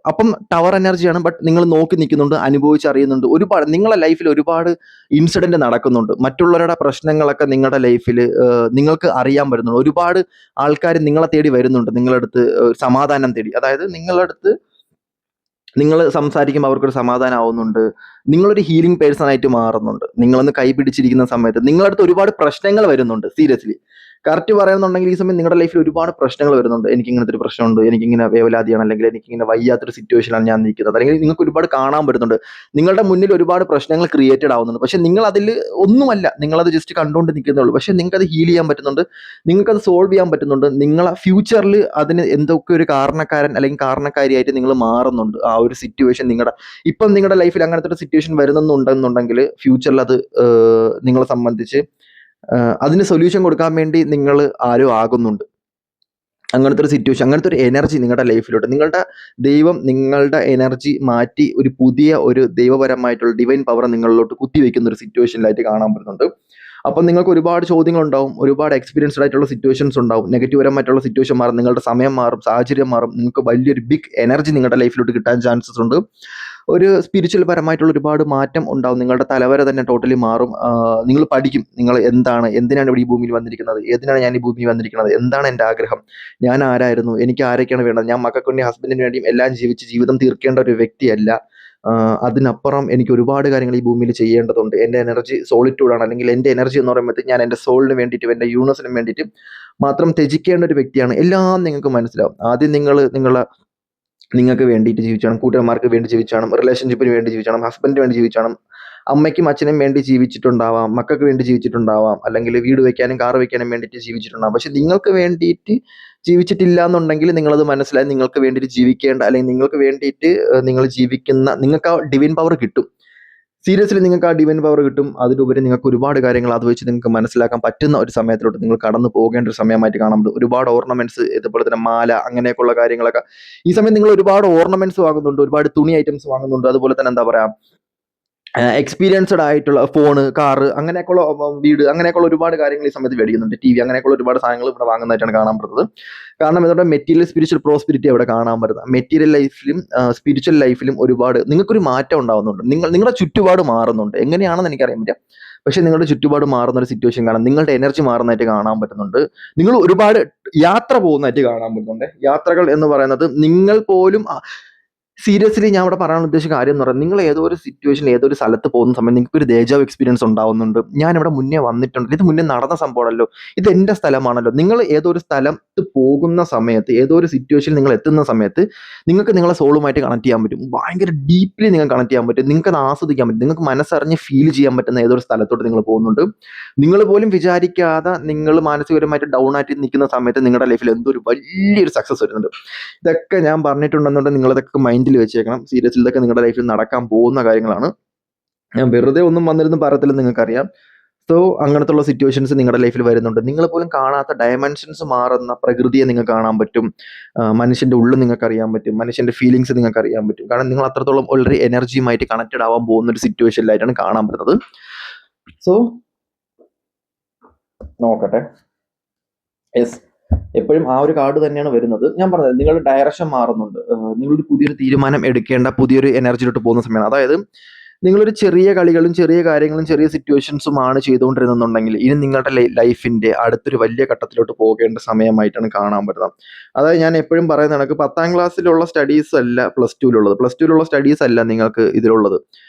അപ്പം ടവർ എനർജിയാണ്, ബട്ട് നിങ്ങൾ നോക്കി നിൽക്കുന്നുണ്ട്, അനുഭവിച്ചറിയുന്നുണ്ട്. ഒരുപാട് നിങ്ങളുടെ ലൈഫിൽ ഒരുപാട് ഇൻസിഡന്റ് നടക്കുന്നുണ്ട്, മറ്റുള്ളവരുടെ പ്രശ്നങ്ങളൊക്കെ നിങ്ങളുടെ ലൈഫിൽ നിങ്ങൾക്ക് അറിയാൻ പറ്റുന്നുണ്ട്. ഒരുപാട് ആൾക്കാർ നിങ്ങളെ തേടി വരുന്നുണ്ട്, നിങ്ങളുടെ അടുത്ത് സമാധാനം തേടി. അതായത് നിങ്ങളുടെ അടുത്ത് നിങ്ങൾ സംസാരിക്കുമ്പോൾ അവർക്കൊരു സമാധാനം ആവുന്നുണ്ട്, നിങ്ങളൊരു ഹീലിംഗ് പേഴ്സൺ ആയിട്ട് മാറുന്നുണ്ട്. നിങ്ങളൊന്ന് കൈ പിടിച്ചിരിക്കുന്ന സമയത്ത് നിങ്ങളുടെ അടുത്ത് ഒരുപാട് പ്രശ്നങ്ങൾ വരുന്നുണ്ട്. സീരിയസ്ലി കറക്റ്റ് പറയുന്നുണ്ടെങ്കിൽ ഈ സമയം നിങ്ങളുടെ ലൈഫിൽ ഒരുപാട് പ്രശ്നങ്ങൾ വരുന്നുണ്ട്. എനിക്ക് ഇങ്ങനത്തെ ഒരു പ്രശ്നമുണ്ട്, എനിക്കിങ്ങനെ വേവലാതിയാണ്, അല്ലെങ്കിൽ എനിക്കിങ്ങനെ വയ്യാത്തൊരു സിറ്റുവേഷനിലാണ് ഞാൻ നിൽക്കുന്നത്, അല്ലെങ്കിൽ നിങ്ങൾക്ക് ഒരുപാട് കാണാൻ പറ്റുന്നുണ്ട്, നിങ്ങളുടെ മുന്നിൽ ഒരുപാട് പ്രശ്നങ്ങൾ ക്രിയേറ്റഡ് ആവുന്നുണ്ട്. പക്ഷെ നിങ്ങൾ അതിൽ ഒന്നുമല്ല, നിങ്ങളത് ജസ്റ്റ് കണ്ടുകൊണ്ട് നിൽക്കുന്നേ ഉള്ളൂ. പക്ഷെ നിങ്ങൾക്ക് അത് ഹീൽ ചെയ്യാൻ പറ്റുന്നുണ്ട്, നിങ്ങൾക്കത് സോൾവ് ചെയ്യാൻ പറ്റുന്നുണ്ട്. നിങ്ങളെ ഫ്യൂച്ചറിൽ അതിന് എന്തൊക്കെ ഒരു കാരണക്കാരൻ അല്ലെങ്കിൽ കാരണക്കാരിയായിട്ട് നിങ്ങൾ മാറുന്നുണ്ട്. ആ ഒരു സിറ്റുവേഷൻ ഇപ്പം നിങ്ങളുടെ ലൈഫിൽ അങ്ങനത്തെ ഒരു സിറ്റുവേഷൻ വരുന്നുണ്ടെന്നുണ്ടെങ്കിൽ ഫ്യൂച്ചറിൽ അത് നിങ്ങളെ സംബന്ധിച്ച് അതിന് സൊല്യൂഷൻ കൊടുക്കാൻ വേണ്ടി നിങ്ങൾ ആരും ആകുന്നുണ്ട്. അങ്ങനത്തെ ഒരു സിറ്റുവേഷൻ, അങ്ങനത്തെ ഒരു എനർജി നിങ്ങളുടെ ലൈഫിലോട്ട്, നിങ്ങളുടെ ദൈവം നിങ്ങളുടെ എനർജി മാറ്റി ഒരു പുതിയ ഒരു ദൈവപരമായിട്ടുള്ള ഡിവൈൻ പവർ നിങ്ങളിലോട്ട് കുത്തിവെക്കുന്ന ഒരു സിറ്റുവേഷനിലായിട്ട് കാണാൻ പറ്റുന്നുണ്ട്. അപ്പം നിങ്ങൾക്ക് ഒരുപാട് ചോദ്യങ്ങളുണ്ടാവും, ഒരുപാട് എക്സ്പീരിയൻസ്ഡ് ആയിട്ടുള്ള സിറ്റുവേഷൻസ് ഉണ്ടാവും, നെഗറ്റീവ് പരമായിട്ടുള്ള സിറ്റുവേഷൻ മാറും, നിങ്ങളുടെ സമയം മാറും, സാഹചര്യം മാറും, നിങ്ങൾക്ക് വലിയൊരു ബിഗ് എനർജി നിങ്ങളുടെ ലൈഫിലോട്ട് കിട്ടാൻ ചാൻസസ് ഉണ്ട്. ഒരു സ്പിരിച്വൽ പരമായിട്ടുള്ള ഒരുപാട് മാറ്റം ഉണ്ടാവും, നിങ്ങളുടെ തലവര തന്നെ ടോട്ടലി മാറും. നിങ്ങൾ പഠിക്കും, നിങ്ങൾ എന്തിനാണ് ഇവിടെ ഈ ഭൂമിയിൽ വന്നിരിക്കുന്നത്, ഏതിനാണ് ഞാൻ ഈ ഭൂമിയിൽ വന്നിരിക്കുന്നത്, എന്താണ് എൻ്റെ ആഗ്രഹം, ഞാൻ ആരായിരുന്നു, എനിക്ക് ആരൊക്കെയാണ് വേണ്ടത്, ഞാൻ മക്കൾക്ക് വേണ്ടി ഹസ്ബൻഡിന് വേണ്ടിയും എല്ലാം ജീവിച്ച് ജീവിതം തീർക്കേണ്ട ഒരു വ്യക്തിയല്ല. അതിനപ്പുറം എനിക്ക് ഒരുപാട് കാര്യങ്ങൾ ഈ ഭൂമിയിൽ ചെയ്യേണ്ടതുണ്ട്. എൻ്റെ എനർജി സോളിറ്റ്യൂഡാണ്, അല്ലെങ്കിൽ എൻ്റെ എനർജി എന്ന് പറയുമ്പോൾ ഞാൻ എൻ്റെ സോളിന് വേണ്ടിയിട്ടും എൻ്റെ യൂണിവേഴ്സിനും വേണ്ടിയിട്ടും മാത്രം ത്യജിക്കേണ്ട ഒരു വ്യക്തിയാണ്. എല്ലാം നിങ്ങൾക്ക് മനസ്സിലാവും. ആദ്യം നിങ്ങൾക്ക് വേണ്ടിയിട്ട് ജീവിച്ചണം, കൂട്ടുകാർക്ക് വേണ്ടി ജീവിച്ചണം, റിലേഷൻഷിപ്പിന് വേണ്ടി ജീവിച്ചണം, ഹസ്ബൻഡിന് വേണ്ടി ജീവിച്ചണം, അമ്മയ്ക്കും അച്ഛനും വേണ്ടി ജീവിച്ചിട്ടുണ്ടാവാം, മക്കൾക്ക് വേണ്ടി ജീവിച്ചിട്ടുണ്ടാവാം, അല്ലെങ്കിൽ വീട് വെക്കാനും കാർ വെക്കാനും വേണ്ടിയിട്ട് ജീവിച്ചിട്ടുണ്ടാവാം. പക്ഷെ നിങ്ങൾക്ക് വേണ്ടിയിട്ട് ജീവിച്ചിട്ടില്ല എന്നുണ്ടെങ്കിൽ നിങ്ങളത് മനസ്സിലായി, നിങ്ങൾക്ക് വേണ്ടിയിട്ട് ജീവിക്കേണ്ട, അല്ലെങ്കിൽ നിങ്ങൾക്ക് വേണ്ടിയിട്ട് നിങ്ങൾ ജീവിക്കുന്ന, നിങ്ങൾക്ക് ആ ഡിവൈൻ പവർ കിട്ടും. സീരിയസ്ലി നിങ്ങൾക്ക് ആ ഡിവൈൻ പവർ കിട്ടും. അതിലുപരി നിങ്ങൾക്ക് ഒരുപാട് കാര്യങ്ങൾ അത് വെച്ച് നിങ്ങൾക്ക് മനസ്സിലാക്കാൻ പറ്റുന്ന ഒരു സമയത്തിലോട്ട് നിങ്ങൾ കടന്നു പോകേണ്ട ഒരു സമയമായിട്ട് കാണാൻ പറ്റും. ഒരുപാട് ഓർണമെന്റ്സ്, ഇതുപോലെ തന്നെ മാല, അങ്ങനെയൊക്കെയുള്ള കാര്യങ്ങളൊക്കെ ഈ സമയം നിങ്ങൾ ഒരുപാട് ഓർണമെന്റ്സ് വാങ്ങുന്നുണ്ട്, ഒരുപാട് തുണി ഐറ്റംസ് വാങ്ങുന്നുണ്ട്. അതുപോലെ തന്നെ എന്താ പറയാ, എക്സ്പീരിയൻസ്ഡ് ആയിട്ടുള്ള ഫോണ്, കാറ്, അങ്ങനെയൊക്കെയുള്ള വീട്, അങ്ങനെയൊക്കെയുള്ള ഒരുപാട് കാര്യങ്ങൾ ഈ സമയത്ത് മേടിക്കുന്നുണ്ട്. TV, അങ്ങനെയൊക്കെയുള്ള ഒരുപാട് സാധനങ്ങൾ ഇവിടെ വാങ്ങുന്നതായിട്ടാണ് കാണാൻ പറ്റുന്നത്. കാരണം ഇതോടെ മെറ്റീരിയൽ സ്പിരിച്വൽ പ്രോസ്പിരിറ്റി അവിടെ കാണാൻ പറ്റുന്നത്. മെറ്റീരിയൽ ലൈഫിലും സ്പിരിച്വൽ ലൈഫിലും ഒരുപാട് നിങ്ങൾക്കൊരു മാറ്റം ഉണ്ടാവുന്നുണ്ട്. നിങ്ങളുടെ ചുറ്റുപാട് മാറുന്നുണ്ട്. എങ്ങനെയാണെന്ന് എനിക്കറിയാൻ പറ്റില്ല, പക്ഷെ നിങ്ങളുടെ ചുറ്റുപാട് മാറുന്ന ഒരു സിറ്റുവേഷൻ കാണാം. നിങ്ങളുടെ എനർജി മാറുന്നതായിട്ട് കാണാൻ പറ്റുന്നുണ്ട്. നിങ്ങൾ ഒരുപാട് യാത്ര പോകുന്നതായിട്ട് കാണാൻ പറ്റുന്നുണ്ട്. യാത്രകൾ എന്ന് പറയുന്നത് നിങ്ങൾ പോലും സീരിയസ്ലി ഞാൻ ഇവിടെ പറയാൻ ഉദ്ദേശിച്ച കാര്യം എന്ന് പറയുന്നത്, നിങ്ങൾ ഏതോ ഒരു സിറ്റുവേഷനിൽ ഏതോ ഒരു സ്ഥലത്ത് പോകുന്ന സമയം നിങ്ങൾക്ക് ഒരു ദേജാവ് എക്സ്പീരിയൻസ് ഉണ്ടാവുന്നുണ്ട്. ഞാൻ ഇവിടെ മുന്നേ വന്നിട്ടുണ്ട്, ഇത് മുന്നേ നടന്ന സംഭവമാണല്ലോ, ഇത് എൻ്റെ സ്ഥലമാണല്ലോ. നിങ്ങൾ ഏതോ ഒരു സ്ഥലത്ത് പോകുന്ന സമയത്ത്, ഏതോ ഒരു സിറ്റുവേഷനിൽ നിങ്ങൾ എത്തുന്ന സമയത്ത് നിങ്ങൾക്ക് നിങ്ങളെ സോളുമായിട്ട് കണക്ട് ചെയ്യാൻ പറ്റും. ഭയങ്കര ഡീപ്ലി നിങ്ങൾക്ക് കണക്ട് ചെയ്യാൻ പറ്റും, നിങ്ങൾക്ക് അത് ആസ്വദിക്കാൻ പറ്റും, നിങ്ങൾക്ക് മനസ്സറിഞ്ഞ് ഫീൽ ചെയ്യാൻ പറ്റുന്ന ഏതോ ഒരു സ്ഥലത്തോട്ട് നിങ്ങൾ പോകുന്നുണ്ട്. നിങ്ങൾ പോലും വിചാരിക്കാതെ നിങ്ങൾ മാനസികപരമായിട്ട് ഡൗൺ ആയിട്ട് നിൽക്കുന്ന സമയത്ത് നിങ്ങളുടെ ലൈഫിൽ എന്തോ ഒരു വലിയൊരു സക്സസ് വരുന്നുണ്ട്. ഇതൊക്കെ ഞാൻ പറഞ്ഞിട്ടുണ്ടെന്നുണ്ടെങ്കിൽ നിങ്ങളിതൊക്കെ മൈൻഡിൽ വെച്ചേക്കണം. സീരിയസ്ലി ഇതൊക്കെ നിങ്ങളുടെ ലൈഫിൽ നടക്കാൻ പോകുന്ന കാര്യങ്ങളാണ്. ഞാൻ വെറുതെ ഒന്നും വന്നിരുന്ന് പറയത്തില്ലെന്ന് നിങ്ങൾക്കറിയാം. സോ അങ്ങനത്തുള്ള സിറ്റുവേഷൻസ് നിങ്ങളുടെ ലൈഫിൽ വരുന്നുണ്ട്. നിങ്ങൾ പോലും കാണാത്ത ഡയമെൻഷൻസ് മാറുന്ന പ്രകൃതിയെ നിങ്ങൾക്ക് കാണാൻ പറ്റും. മനുഷ്യൻ്റെ ഉള്ളിൽ നിങ്ങൾക്ക് അറിയാൻ പറ്റും, മനുഷ്യൻ്റെ ഫീലിങ്സ് നിങ്ങൾക്ക് അറിയാൻ പറ്റും. കാരണം നിങ്ങൾ അത്രത്തോളം ഓൾറെഡി എനർജിയുമായിട്ട് കണക്റ്റഡ് ആവാൻ പോകുന്ന ഒരു സിറ്റുവേഷനിലായിട്ടാണ് കാണാൻ പറ്റുന്നത്. സോ നോക്കട്ടെ. യെസ്, എപ്പോഴും ആ ഒരു കാർഡ് തന്നെയാണ് വരുന്നത്. ഞാൻ പറഞ്ഞത് നിങ്ങളുടെ ഡയറക്ഷൻ മാറുന്നുണ്ട്. നിങ്ങളൊരു പുതിയൊരു തീരുമാനം എടുക്കേണ്ട പുതിയൊരു എനർജിയിലോട്ട് പോകുന്ന സമയമാണ്. അതായത് നിങ്ങളൊരു ചെറിയ കളികളും ചെറിയ കാര്യങ്ങളും ചെറിയ സിറ്റുവേഷൻസുമാണ് ചെയ്തുകൊണ്ടിരുന്നുണ്ടെങ്കിൽ ഇനി നിങ്ങളുടെ ലൈഫിന്റെ അടുത്തൊരു വലിയ ഘട്ടത്തിലോട്ട് പോകേണ്ട സമയമായിട്ടാണ് കാണാൻ പറ്റുന്നത്. അതായത് ഞാൻ എപ്പോഴും പറയുന്ന കണക്ക് 10ാം ക്ലാസ്സിലുള്ള സ്റ്റഡീസ് അല്ല പ്ലസ് ടുവിലുള്ളത്, പ്ലസ് ടുവിലുള്ള സ്റ്റഡീസ് അല്ല നിങ്ങൾക്ക് ഇതിലുള്ളത്.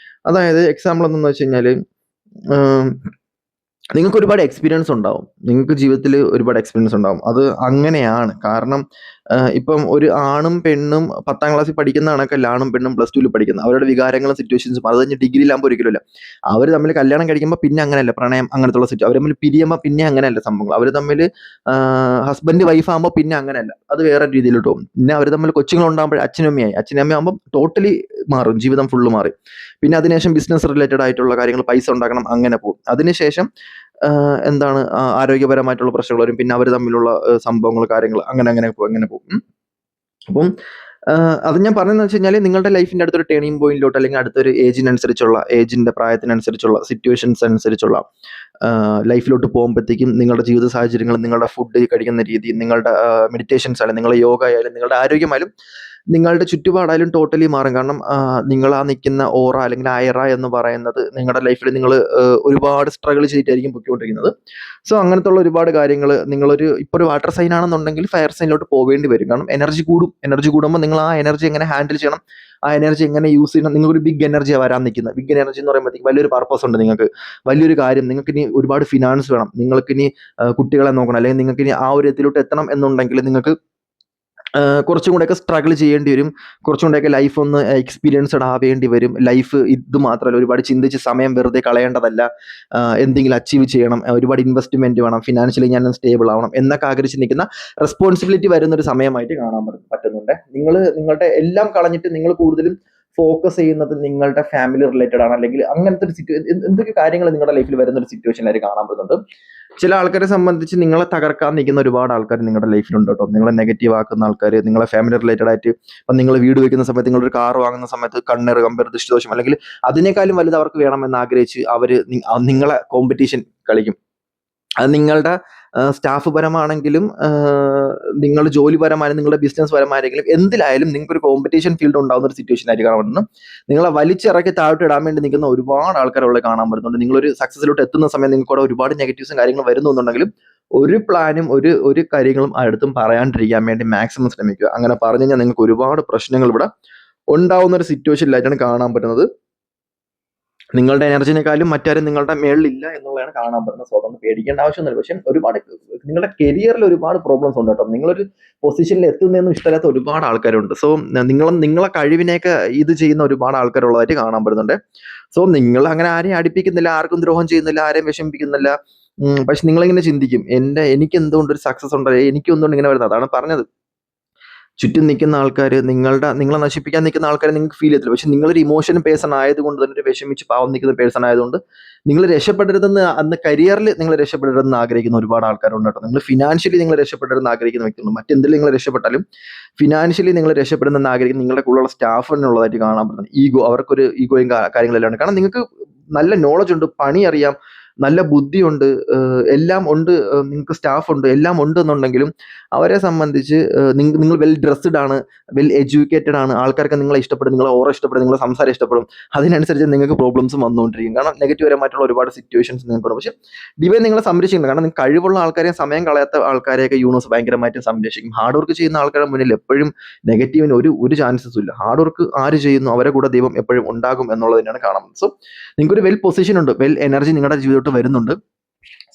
അതായത് എക്സാമ്പിൾ എന്തെന്ന് വെച്ച് കഴിഞ്ഞാൽ, നിങ്ങൾക്ക് ഒരുപാട് എക്സ്പീരിയൻസ് ഉണ്ടാവും. നിങ്ങൾക്ക് ജീവിതത്തിൽ ഒരുപാട് എക്സ്പീരിയൻസ് ഉണ്ടാവും. അത് അങ്ങനെയാണ്. കാരണം ഇപ്പം ഒരു ആണും പെണ്ണും 10ാം ക്ലാസ്സിൽ പഠിക്കുന്ന കണക്കല്ല ആണും പെണ്ണും +2ൽ പഠിക്കുന്നത്. അവരുടെ വികാരങ്ങളും സിറ്റുവേഷൻസും അത് കഴിഞ്ഞ് ഡിഗ്രിയിലാകുമ്പോൾ ഒരിക്കലുമില്ല. അവർ തമ്മിൽ കല്യാണം കഴിക്കുമ്പോൾ പിന്നെ അങ്ങനെയല്ല. പ്രണയം അങ്ങനത്തുള്ള അവർ തമ്മിൽ പിരിയുമ്പോൾ പിന്നെ അങ്ങനെയല്ല സംഭവങ്ങൾ. അവർ തമ്മിൽ ഹസ്ബൻഡ് വൈഫ് ആകുമ്പോൾ പിന്നെ അങ്ങനെയല്ല. അത് വേറെ രീതിയിലോട്ട് പോകും. പിന്നെ അവർ തമ്മിൽ കൊച്ചുങ്ങളുണ്ടാകുമ്പോൾ അച്ഛനും അമ്മയായി. അച്ഛനും അമ്മയാകുമ്പോൾ ടോട്ടലി മാറും. ജീവിതം ഫുള്ള് മാറി. പിന്നെ അതിനുശേഷം ബിസിനസ് റിലേറ്റഡ് ആയിട്ടുള്ള കാര്യങ്ങൾ, പൈസ ഉണ്ടാക്കണം, അങ്ങനെ പോകും. അതിനുശേഷം എന്താണ് ആരോഗ്യപരമായിട്ടുള്ള പ്രശ്നങ്ങൾ വരും. പിന്നെ അവർ തമ്മിലുള്ള സംഭവങ്ങൾ, കാര്യങ്ങൾ അങ്ങനെ പോകും. അപ്പം അത് ഞാൻ പറഞ്ഞതെന്ന് വെച്ച് കഴിഞ്ഞാൽ നിങ്ങളുടെ ലൈഫിൻ്റെ അടുത്തൊരു ടേണിംഗ് പോയിന്റിലോട്ട് അല്ലെങ്കിൽ അടുത്തൊരു ഏജിൻ്റെ പ്രായത്തിനനുസരിച്ചുള്ള സിറ്റുവേഷൻസ് അനുസരിച്ചുള്ള ലൈഫിലോട്ട് പോകുമ്പോഴത്തേക്കും നിങ്ങളുടെ ജീവിത സാഹചര്യങ്ങൾ, നിങ്ങളുടെ ഫുഡ് കഴിക്കുന്ന രീതി, നിങ്ങളുടെ മെഡിറ്റേഷൻസ് ആയാലും, നിങ്ങളുടെ യോഗ ആയാലും, നിങ്ങളുടെ ആരോഗ്യമായാലും, നിങ്ങളുടെ ചുറ്റുപാടായാലും ടോട്ടലി മാറും. കാരണം നിങ്ങൾ ആ നിൽക്കുന്ന ഓറ അല്ലെങ്കിൽ ആ എറ എന്ന് പറയുന്നത് നിങ്ങളുടെ ലൈഫിൽ നിങ്ങൾ ഒരുപാട് സ്ട്രഗിൾ ചെയ്തിട്ടായിരിക്കും പൊയ്ക്കൊണ്ടിരിക്കുന്നത്. സോ അങ്ങനത്തെ ഉള്ള ഒരുപാട് കാര്യങ്ങൾ ഇപ്പോൾ ഒരു വാട്ടർ സൈൻ ആണെന്നുണ്ടെങ്കിൽ ഫയർ സൈനിലോട്ട് പോവേണ്ടി വരും. കാരണം എനർജി കൂടും. എനർജി കൂടുമ്പോൾ നിങ്ങൾ ആ എനർജി എങ്ങനെ ഹാൻഡിൽ ചെയ്യണം, ആ എനർജി എങ്ങനെ യൂസ് ചെയ്യണം. നിങ്ങൾക്കൊരു ബിഗ് എനർജിയാണ് വരാൻ നിൽക്കുന്നത്. ബിഗ് എനർജി എന്ന് പറയുമ്പോഴത്തേക്ക് വലിയൊരു പർപ്പസ് ഉണ്ട്. നിങ്ങൾക്ക് വലിയൊരു കാര്യം, നിങ്ങൾക്കിനി ഒരുപാട് ഫിനാൻസ് വേണം, നിങ്ങൾക്കിനി കുട്ടികളെ നോക്കണം, അല്ലെങ്കിൽ നിങ്ങൾക്കിനി ആ ഒരു എത്തിലോട്ട് എത്തണം എന്നുണ്ടെങ്കിൽ നിങ്ങൾക്ക് കുറച്ചും കൂടെയൊക്കെ സ്ട്രഗിൾ ചെയ്യേണ്ടി വരും. കുറച്ചും കൂടെയൊക്കെ ലൈഫ് ഒന്ന് എക്സ്പീരിയൻസ്ഡ് ആവേണ്ടി വരും. ലൈഫ് ഇത് മാത്രമല്ല, ഒരുപാട് ചിന്തിച്ച് സമയം വെറുതെ കളയേണ്ടതല്ല. എന്തെങ്കിലും അച്ചീവ് ചെയ്യണം, ഒരുപാട് ഇൻവെസ്റ്റ്മെന്റ് വേണം, ഫിനാൻഷ്യലി ഞാൻ സ്റ്റേബിൾ ആവണം എന്നൊക്കെ ആഗ്രഹിച്ച് നിൽക്കുന്ന റെസ്പോൺസിബിലിറ്റി വരുന്നൊരു സമയമായിട്ട് കാണാൻ പറ്റുന്നുണ്ട്. നിങ്ങളുടെ എല്ലാം കളഞ്ഞിട്ട് നിങ്ങൾ കൂടുതലും ഫോക്കസ് ചെയ്യുന്നത് നിങ്ങളുടെ ഫാമിലി റിലേറ്റഡ് ആണ്, അല്ലെങ്കിൽ അങ്ങനത്തെ ഒരു എന്തൊക്കെ കാര്യങ്ങൾ നിങ്ങളുടെ ലൈഫിൽ വരുന്ന ഒരു സിറ്റുവേഷനിലായിട്ട് കാണാൻ പറ്റുന്നുണ്ട്. ചില ആൾക്കാരെ സംബന്ധിച്ച് നിങ്ങളെ തകർക്കാൻ നിൽക്കുന്ന ഒരുപാട് ആൾക്കാർ നിങ്ങളുടെ ലൈഫിലുണ്ട് കേട്ടോ. നിങ്ങളെ നെഗറ്റീവ് ആക്കുന്ന ആൾക്കാർ, നിങ്ങളെ ഫാമിലി റിലേറ്റഡ് ആയിട്ട്. ഇപ്പം നിങ്ങൾ വീട് വെക്കുന്ന സമയത്ത്, നിങ്ങളൊരു കാർ വാങ്ങുന്ന സമയത്ത് കണ്ണെറ്, കമ്പയർ, ദൃഷ്ടിദോഷം, അല്ലെങ്കിൽ അതിനേക്കാളും വലുത് അവർക്ക് വേണമെന്ന് ആഗ്രഹിച്ച് അവർ നിങ്ങളെ കോമ്പറ്റീഷൻ കളിക്കും. അത് നിങ്ങളുടെ സ്റ്റാഫ് പരമാണെങ്കിലും, നിങ്ങൾ ജോലിപരമായാലും, നിങ്ങളുടെ ബിസിനസ് പരമായെങ്കിലും, എന്തിലായാലും നിങ്ങൾക്കൊരു കോമ്പറ്റീഷൻ ഫീൽഡ് ഉണ്ടാകുന്ന ഒരു സിറ്റുവേഷൻ ആയിട്ട് കാണാൻ പറ്റുന്നു. നിങ്ങളെ വലിച്ചിറക്കി താഴോട്ട് ഇടാൻ വേണ്ടി നിൽക്കുന്ന ഒരുപാട് ആൾക്കാരുള്ള കാണാൻ പറ്റുന്നുണ്ട്. നിങ്ങളൊരു സക്സസിലോട്ട് എത്തുന്ന സമയം നിങ്ങൾക്ക് അവിടെ ഒരുപാട് നെഗറ്റീവ്സും കാര്യങ്ങളും വരുന്നുണ്ടെങ്കിലും ഒരു പ്ലാനും ഒരു കാര്യങ്ങളും അടുത്തും പറയാണ്ടിരിക്കാൻ വേണ്ടി മാക്സിമം ശ്രമിക്കുക. അങ്ങനെ പറഞ്ഞു കഴിഞ്ഞാൽ നിങ്ങൾക്ക് ഒരുപാട് പ്രശ്നങ്ങൾ ഇവിടെ ഉണ്ടാവുന്ന ഒരു സിറ്റുവേഷനിലായിട്ടാണ് കാണാൻ പറ്റുന്നത്. നിങ്ങളുടെ എനർജിനെക്കാളും മറ്റാരും നിങ്ങളുടെ മേളിലില്ല എന്നുള്ളതാണ് കാണാൻ പറ്റുന്നത്. സോ അതൊന്നും പേടിക്കേണ്ട ആവശ്യമൊന്നുമില്ല. പക്ഷെ ഒരുപാട് നിങ്ങളുടെ കരിയറിൽ ഒരുപാട് പ്രോബ്ലംസ് ഉണ്ട് കേട്ടോ. നിങ്ങളൊരു പൊസിഷനിൽ എത്തുന്നതെന്നും ഇഷ്ടമില്ലാത്ത ഒരുപാട് ആൾക്കാരുണ്ട്. സോ നിങ്ങളെ കഴിവിനെയൊക്കെ ഇത് ചെയ്യുന്ന ഒരുപാട് ആൾക്കാരുള്ളതായിട്ട് കാണാൻ പറ്റുന്നുണ്ട്. സോ നിങ്ങൾ അങ്ങനെ ആരെയും അടുപ്പിക്കുന്നില്ല, ആർക്കും ദ്രോഹം ചെയ്യുന്നില്ല, ആരെയും വിഷമിപ്പിക്കുന്നില്ല. പക്ഷെ നിങ്ങളിങ്ങനെ ചിന്തിക്കും, എനിക്ക് എന്തുകൊണ്ട് ഒരു സക്സസ് ഉണ്ടല്ലോ, എനിക്ക് എന്തുകൊണ്ട് ഇങ്ങനെ വരുന്നത്. അതാണ് പറഞ്ഞത്, ചുറ്റും നിൽക്കുന്ന ആൾക്കാർ നിങ്ങളെ നശിപ്പിക്കാൻ നിൽക്കുന്ന ആൾക്കാരെ നിങ്ങൾക്ക് ഫീൽ ചെയ്യത്തില്ല. പക്ഷെ നിങ്ങളൊരു ഇമോഷൻ പേഴ്സൺ ആയതുകൊണ്ട് തന്നെ, ഒരു വിഷമിച്ച് പാവം നിൽക്കുന്ന പേഴ്സൺ ആയതുകൊണ്ട് നിങ്ങൾ രക്ഷപ്പെടരുതെന്ന്, അന്ന് കരിയറിൽ നിങ്ങൾ രക്ഷപ്പെടരുതെന്ന് ആഗ്രഹിക്കുന്ന ഒരുപാട് ആൾക്കാരുണ്ട് കേട്ടോ. നിങ്ങൾ ഫിനാൻഷ്യലി നിങ്ങൾ രക്ഷപ്പെടരുതെന്ന് ആഗ്രഹിക്കുന്ന വ്യക്തികളുണ്ട്. മറ്റെന്തെങ്കിലും നിങ്ങൾ രക്ഷപ്പെട്ടാലും ഫിനാൻഷ്യലി നിങ്ങൾ രക്ഷപ്പെടുന്നെന്ന് ആഗ്രഹിക്കുന്ന നിങ്ങളുടെ കൂടെയുള്ള സ്റ്റാഫിനുള്ളതായിട്ട് കാണാൻ പറ്റുന്നത്. അവർക്കൊരു ഈഗോയും കാര്യങ്ങളെല്ലാം ഉണ്ട്. കാരണം നിങ്ങൾക്ക് നല്ല നോളജ് ഉണ്ട്, പണി അറിയാം, നല്ല ബുദ്ധിയുണ്ട്, എല്ലാം ഉണ്ട്, നിങ്ങൾക്ക് സ്റ്റാഫ് ഉണ്ട്, എല്ലാം ഉണ്ട് എന്നുണ്ടെങ്കിലും അവരെ സംബന്ധിച്ച് നിങ്ങൾ വെൽ ഡ്രസ്ഡ് ആണ്, വെൽ എഡ്യൂക്കേറ്റഡ് ആണ്, ആൾക്കാർക്ക് നിങ്ങളെ ഇഷ്ടപ്പെടും, നിങ്ങളെ ഓറ ഇഷ്ടപ്പെടും, നിങ്ങളെ സംസാരം ഇഷ്ടപ്പെടും. അതിനനുസരിച്ച് നിങ്ങൾക്ക് പ്രോബ്ലംസും വന്നുകൊണ്ടിരിക്കും. കാരണം നെഗറ്റീവ്പരമായിട്ടുള്ള ഒരുപാട് സിറ്റുവേഷൻസ് നിങ്ങൾക്കുണ്ട്. പക്ഷേ ഡിവൈൻ നിങ്ങളെ സംരക്ഷിക്കുന്നത്. കാരണം നിങ്ങൾക്ക് കഴിവുള്ള ആൾക്കാരെയും സമയം കളയാത്ത ആൾക്കാരെയൊക്കെ യൂണിവേഴ്സ് ഭയങ്കരമായിട്ടും സംരക്ഷിക്കും. ഹാർഡ് വർക്ക് ചെയ്യുന്ന ആൾക്കാരുടെ മുന്നിൽ എപ്പോഴും നെഗറ്റീവിന് ഒരു ചാൻസസും ഇല്ല. ഹാർഡ് വർക്ക് ആര് ചെയ്യുന്നു അവരെ കൂടെ ദൈവം എപ്പോഴും ഉണ്ടാകും എന്നുള്ളത് തന്നെയാണ് കാണുന്നത്. സോ നിങ്ങൾക്കൊരു വെൽ പൊസിഷൻ ഉണ്ട്, വെൽ എനർജി നിങ്ങളുടെ ജീവിതത്തിൽ വരുന്നുണ്ട്.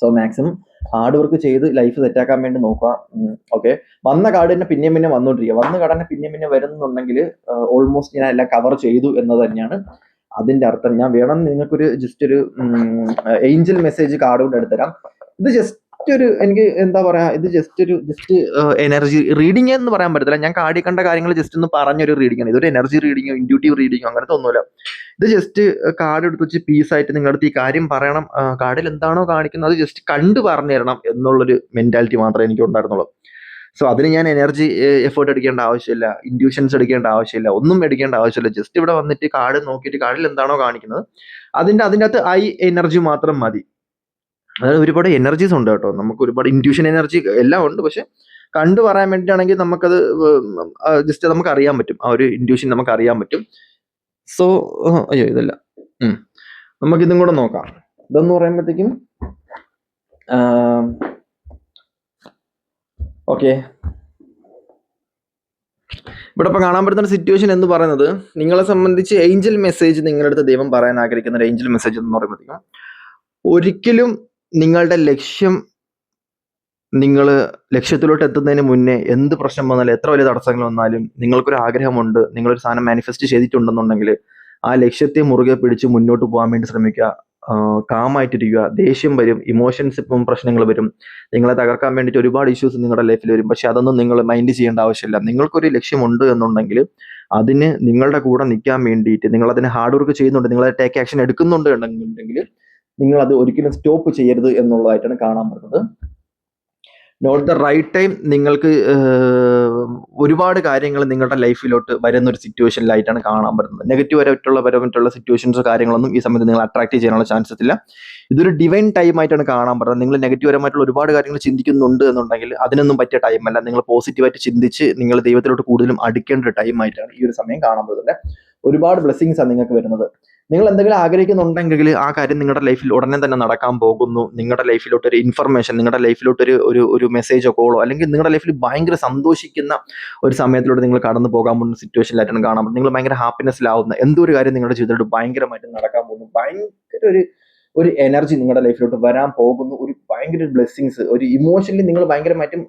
സോ മാക്സിമം ഹാർഡ് വർക്ക് ചെയ്ത് ലൈഫ് സെറ്റാക്കാൻ വേണ്ടി നോക്കുക. ഓക്കെ, വന്ന കാർഡ് തന്നെ പിന്നെയും വന്നുകൊണ്ടിരിക്കുക. വന്ന കാർഡ് തന്നെ പിന്നെയും വരുന്നുണ്ടെങ്കിൽ ഓൾമോസ്റ്റ് ഞാൻ എല്ലാം കവർ ചെയ്തു എന്നത് തന്നെയാണ് അതിന്റെ അർത്ഥം. ഞാൻ വേണം നിങ്ങൾക്കൊരു ജസ്റ്റ് ഒരു ഏഞ്ചൽ മെസ്സേജ് കാർഡ് കൊണ്ട് എടുത്തരാം. ഇത് ജസ്റ്റ് എനിക്ക് എന്താ പറയാ, ഇത് ജസ്റ്റ് എനർജി റീഡിംഗ് എന്ന് പറയാൻ പറ്റത്തില്ല. ഞാൻ കാർഡിൽ കണ്ട കാര്യങ്ങൾ ജസ്റ്റ് ഒന്ന് പറഞ്ഞൊരു റീഡിംഗ് ആണ്. ഇതൊരു എനർജി റീഡിങ്ങോ ഇൻഡ്യൂട്ടീവ് റീഡിങ്ങോ അങ്ങനത്തെ ഒന്നുമില്ല. ഇത് ജസ്റ്റ് കാർഡ് എടുത്ത് വെച്ച് പീസായിട്ട് നിങ്ങളുടെ അടുത്ത് ഈ കാര്യം പറയണം, കാർഡിൽ എന്താണോ കാണിക്കുന്നത് അത് ജസ്റ്റ് കണ്ടു പറഞ്ഞു തരണം എന്നുള്ളൊരു മെന്റാലിറ്റി മാത്രമേ എനിക്ക് ഉണ്ടായിരുന്നുള്ളൂ. സോ അതിന് ഞാൻ എനർജി എഫേർട്ട് എടുക്കേണ്ട ആവശ്യമില്ല, ഇൻഡ്യൂഷൻസ് എടുക്കേണ്ട ആവശ്യമില്ല, ഒന്നും എടുക്കേണ്ട ആവശ്യമില്ല. ജസ്റ്റ് ഇവിടെ വന്നിട്ട് കാർഡ് നോക്കിയിട്ട് കാർഡിൽ എന്താണോ കാണിക്കുന്നത് അതിൻ്റെ അകത്ത് എനർജി മാത്രം മതി. അതായത് ഒരുപാട് എനർജീസ് ഉണ്ട് കേട്ടോ. നമുക്ക് ഒരുപാട് ഇൻഡ്യൂഷൻ എനർജി എല്ലാം ഉണ്ട്. പക്ഷെ കണ്ടു പറയാൻ വേണ്ടിയിട്ടാണെങ്കിൽ നമുക്കത് ജസ്റ്റ് നമുക്ക് അറിയാൻ പറ്റും, ആ ഒരു ഇൻഡ്യൂഷൻ നമുക്ക് അറിയാൻ പറ്റും. സോ അയ്യോ ഇതല്ല, നമുക്കിതും കൂടെ നോക്കാം. ഇതെന്ന് പറയുമ്പോഴത്തേക്കും ഓക്കെ, ഇവിടെ ഇപ്പൊ കാണാൻ പറ്റുന്ന സിറ്റുവേഷൻ എന്ന് പറയുന്നത്, നിങ്ങളെ സംബന്ധിച്ച് ഏഞ്ചൽ മെസ്സേജ് നിങ്ങളുടെ അടുത്ത് ദൈവം പറയാൻ ആഗ്രഹിക്കുന്ന ഒരു ഏഞ്ചൽ മെസ്സേജ് എന്ന് പറയുമ്പോഴത്തേക്കും, ഒരിക്കലും നിങ്ങളുടെ ലക്ഷ്യം നിങ്ങൾ ലക്ഷ്യത്തിലോട്ട് എത്തുന്നതിന് മുന്നേ എന്ത് പ്രശ്നം വന്നാലും എത്ര വലിയ തടസ്സങ്ങൾ വന്നാലും നിങ്ങൾക്കൊരു ആഗ്രഹമുണ്ട്, നിങ്ങളൊരു സാധനം മാനിഫെസ്റ്റ് ചെയ്തിട്ടുണ്ടെന്നുണ്ടെങ്കിൽ ആ ലക്ഷ്യത്തെ മുറുകെ പിടിച്ച് മുന്നോട്ട് പോകാൻ വേണ്ടി ശ്രമിക്കുക. കാമായിട്ടിരിക്കുക. ദേഷ്യം വരും, ഇമോഷൻസ് ഇപ്പം പ്രശ്നങ്ങൾ വരും, നിങ്ങളെ തകർക്കാൻ വേണ്ടിയിട്ട് ഒരുപാട് ഇഷ്യൂസ് നിങ്ങളുടെ ലൈഫിൽ വരും. പക്ഷെ അതൊന്നും നിങ്ങൾ മൈൻഡ് ചെയ്യേണ്ട ആവശ്യമില്ല. നിങ്ങൾക്കൊരു ലക്ഷ്യമുണ്ട് എന്നുണ്ടെങ്കിൽ അതിന് നിങ്ങളുടെ കൂടെ നിൽക്കാൻ വേണ്ടിയിട്ട് നിങ്ങൾ അതിന് ഹാർഡ് വർക്ക് ചെയ്യുന്നുണ്ട്, നിങ്ങൾ ടേക്ക് ആക്ഷൻ എടുക്കുന്നുണ്ട് എന്നുണ്ടെങ്കിൽ നിങ്ങൾ അത് ഒരിക്കലും സ്റ്റോപ്പ് ചെയ്യരുത് എന്നുള്ളതായിട്ടാണ് കാണാൻ പറ്റുന്നത്. Not the right time. നിങ്ങൾക്ക് ഒരുപാട് കാര്യങ്ങൾ നിങ്ങളുടെ ലൈഫിലോട്ട് വരുന്ന ഒരു സിറ്റുവേഷനിലായിട്ടാണ് കാണാൻ പറ്റുന്നത്. പരമായിട്ടുള്ള സിറ്റുവേഷൻസോ കാര്യങ്ങളൊന്നും ഈ സമയത്ത് നിങ്ങൾ അട്രാക്ട് ചെയ്യാനുള്ള ചാൻസസ് ഇല്ല. ഇതൊരു ഡിവൈൻ ടൈം ആയിട്ടാണ് കാണാൻ പറ്റുന്നത്. നിങ്ങൾ പരമായിട്ടുള്ള ഒരുപാട് കാര്യങ്ങൾ ചിന്തിക്കുന്നുണ്ട് എന്നുണ്ടെങ്കിൽ അതിനൊന്നും പറ്റിയ ടൈമല്ല. നിങ്ങൾ പോസിറ്റീവായിട്ട് ചിന്തിച്ച് നിങ്ങൾ ദൈവത്തിലോട്ട് കൂടുതലും അടുക്കേണ്ട ഒരു ടൈം ആയിട്ടാണ് ഈ ഒരു സമയം കാണാൻ പറ്റുന്നത്. ഒരുപാട് ബ്ലെസ്സിങ്സ് ആണ് നിങ്ങൾക്ക് വരുന്നത്. നിങ്ങൾ എന്തെങ്കിലും ആഗ്രഹിക്കുന്നുണ്ടെങ്കിൽ ആ കാര്യം നിങ്ങളുടെ ലൈഫിൽ ഉടനെ തന്നെ നടക്കാൻ പോകുന്നു. നിങ്ങളുടെ ലൈഫിലോട്ട് ഒരു ഇൻഫർമേഷൻ, നിങ്ങളുടെ ലൈഫിലോട്ട് ഒരു മെസ്സേജോ കോളോ, അല്ലെങ്കിൽ നിങ്ങളുടെ ലൈഫിൽ ഭയങ്കര സന്തോഷിക്കുന്ന ഒരു സമയത്തിലൂടെ നിങ്ങൾ കടന്നു പോകാൻ പോകുന്ന സിറ്റുവേഷനിലായിട്ടാണ് കാണാൻ പറ്റുന്നത്. നിങ്ങൾ ഭയങ്കര ഹാപ്പിനെസ്സിലാവുന്ന എന്തോ ഒരു കാര്യം നിങ്ങളുടെ ജീവിതത്തിലോട്ട് ഭയങ്കരമായിട്ട് നടക്കാൻ പോകുന്നു. ഭയങ്കര ഒരു എനർജി നിങ്ങളുടെ ലൈഫിലോട്ട് വരാൻ പോകുന്നു. ഒരു ഭയങ്കര ബ്ലെസ്സിങ്സ്, ഒരു ഇമോഷണലി നിങ്ങൾ ഭയങ്കരമായിട്ടും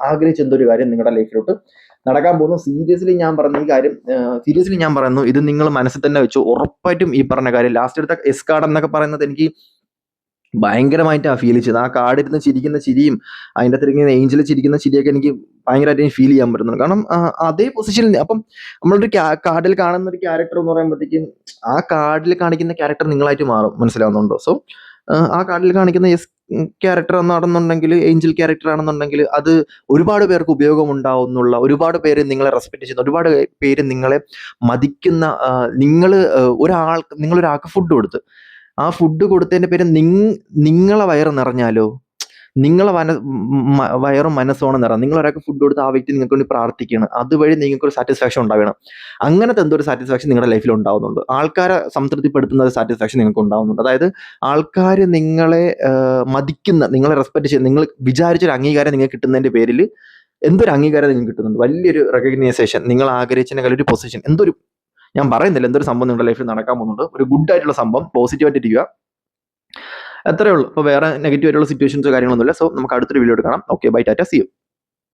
ആഗ്രഹിച്ച എന്തോ ഒരു കാര്യം നിങ്ങളുടെ ലൈഫിലോട്ട് നടക്കാൻ പോകുന്നു. സീരിയസ്ലി ഞാൻ പറയുന്നു, ഇത് നിങ്ങൾ മനസ്സിൽ തന്നെ വെച്ചു. ഉറപ്പായിട്ടും ഈ പറഞ്ഞ കാര്യം ലാസ്റ്റ് എടുത്ത എസ് കാർഡ് എന്നൊക്കെ പറയുന്നത് എനിക്ക് ഭയങ്കരമായിട്ടാണ് ഫീൽ ചെയ്തത്. ആ കാർഡിരുന്ന് ചിരിക്കുന്ന ചിരിയും അതിൻ്റെ അകത്തിരിക്കുന്ന ഏഞ്ചൽ ചിരിക്കുന്ന ചിരിയൊക്കെ എനിക്ക് ഭയങ്കരമായിട്ട് ഫീൽ ചെയ്യാൻ പറ്റുന്നുണ്ട്. കാരണം അതേ പൊസിഷനിൽ അപ്പം നമ്മളൊരു കാർഡിൽ കാണുന്ന ഒരു ക്യാരക്ടർ എന്ന് പറയുമ്പോഴത്തേക്കും ആ കാർഡിൽ കാണിക്കുന്ന ക്യാരക്ടർ നിങ്ങളായിട്ട് മാറും. മനസ്സിലാവുന്നുണ്ടോ? സോ ആ കാർഡിൽ കാണിക്കുന്ന എസ് ക്യാരക്ടർ എന്നാണെന്നുണ്ടെങ്കിൽ, ഏഞ്ചൽ ക്യാരക്ടർ ആണെന്നുണ്ടെങ്കിൽ അത് ഒരുപാട് പേർക്ക് ഉപയോഗം ഉണ്ടാവുന്നുള്ള, ഒരുപാട് പേര് നിങ്ങളെ റെസ്പെക്ട് ചെയ്യുന്ന, ഒരുപാട് പേര് നിങ്ങളെ മതിക്കുന്ന, നിങ്ങളൊരാൾക്ക് ഫുഡ് കൊടുത്ത് ആ ഫുഡ് കൊടുത്തതിന്റെ പേര് നിങ്ങളെ വയറ് നിറഞ്ഞാലോ, നിങ്ങളെ വയറും മനസ്സോണം നിറഞ്ഞ, നിങ്ങൾ ഒരാൾക്ക് ഫുഡ് കൊടുത്ത് ആ വ്യക്തി നിങ്ങൾക്ക് വേണ്ടി പ്രാർത്ഥിക്കുകയാണ്, അതുവഴി നിങ്ങൾക്ക് ഒരു സാറ്റിസ്ഫാക്ഷൻ ഉണ്ടാവണം. അങ്ങനത്തെ എന്തോ ഒരു സാറ്റിസ്ഫാക്ഷൻ നിങ്ങളുടെ ലൈഫിൽ ഉണ്ടാവുന്നുണ്ട്. ആൾക്കാരെ സംതൃപ്തിപ്പെടുത്തുന്ന ഒരു സാറ്റിസ്ഫാക്ഷൻ നിങ്ങൾക്ക് ഉണ്ടാവുന്നുണ്ട്. അതായത് ആൾക്കാർ നിങ്ങളെ മതിക്കുന്ന, നിങ്ങളെ റെസ്പെക്ട് ചെയ്യുന്ന, നിങ്ങൾ വിചാരിച്ചൊരു അംഗീകാരം നിങ്ങൾക്ക് കിട്ടുന്നതിന്റെ പേരിൽ എന്തൊരു അംഗീകാരം നിങ്ങൾക്ക് കിട്ടുന്നുണ്ട്, വലിയൊരു റെക്കഗ്നൈസേഷൻ, നിങ്ങൾ ആഗ്രഹിച്ചതിനേക്കാൾ ഒരു പൊസിഷൻ, ഞാൻ പറയുന്നില്ല, എന്തൊരു സംഭവം നിങ്ങളുടെ ലൈഫിൽ നടക്കാൻ പോകുന്നുണ്ട്. ഒരു ഗുഡ് ആയിട്ടുള്ള സംഭവം, പോസിറ്റീവായിട്ട് ഇരിക്കുക, അത്രേ ഉള്ളൂ. അപ്പോൾ വേറെ നെഗറ്റീവ് ആയിട്ടുള്ള സിറ്റുവേഷൻസോ കാര്യങ്ങളൊന്നുമില്ല. സോ നമുക്ക് അടുത്തൊരു വീഡിയോ കാണാം. Okay, bye, tata, see U.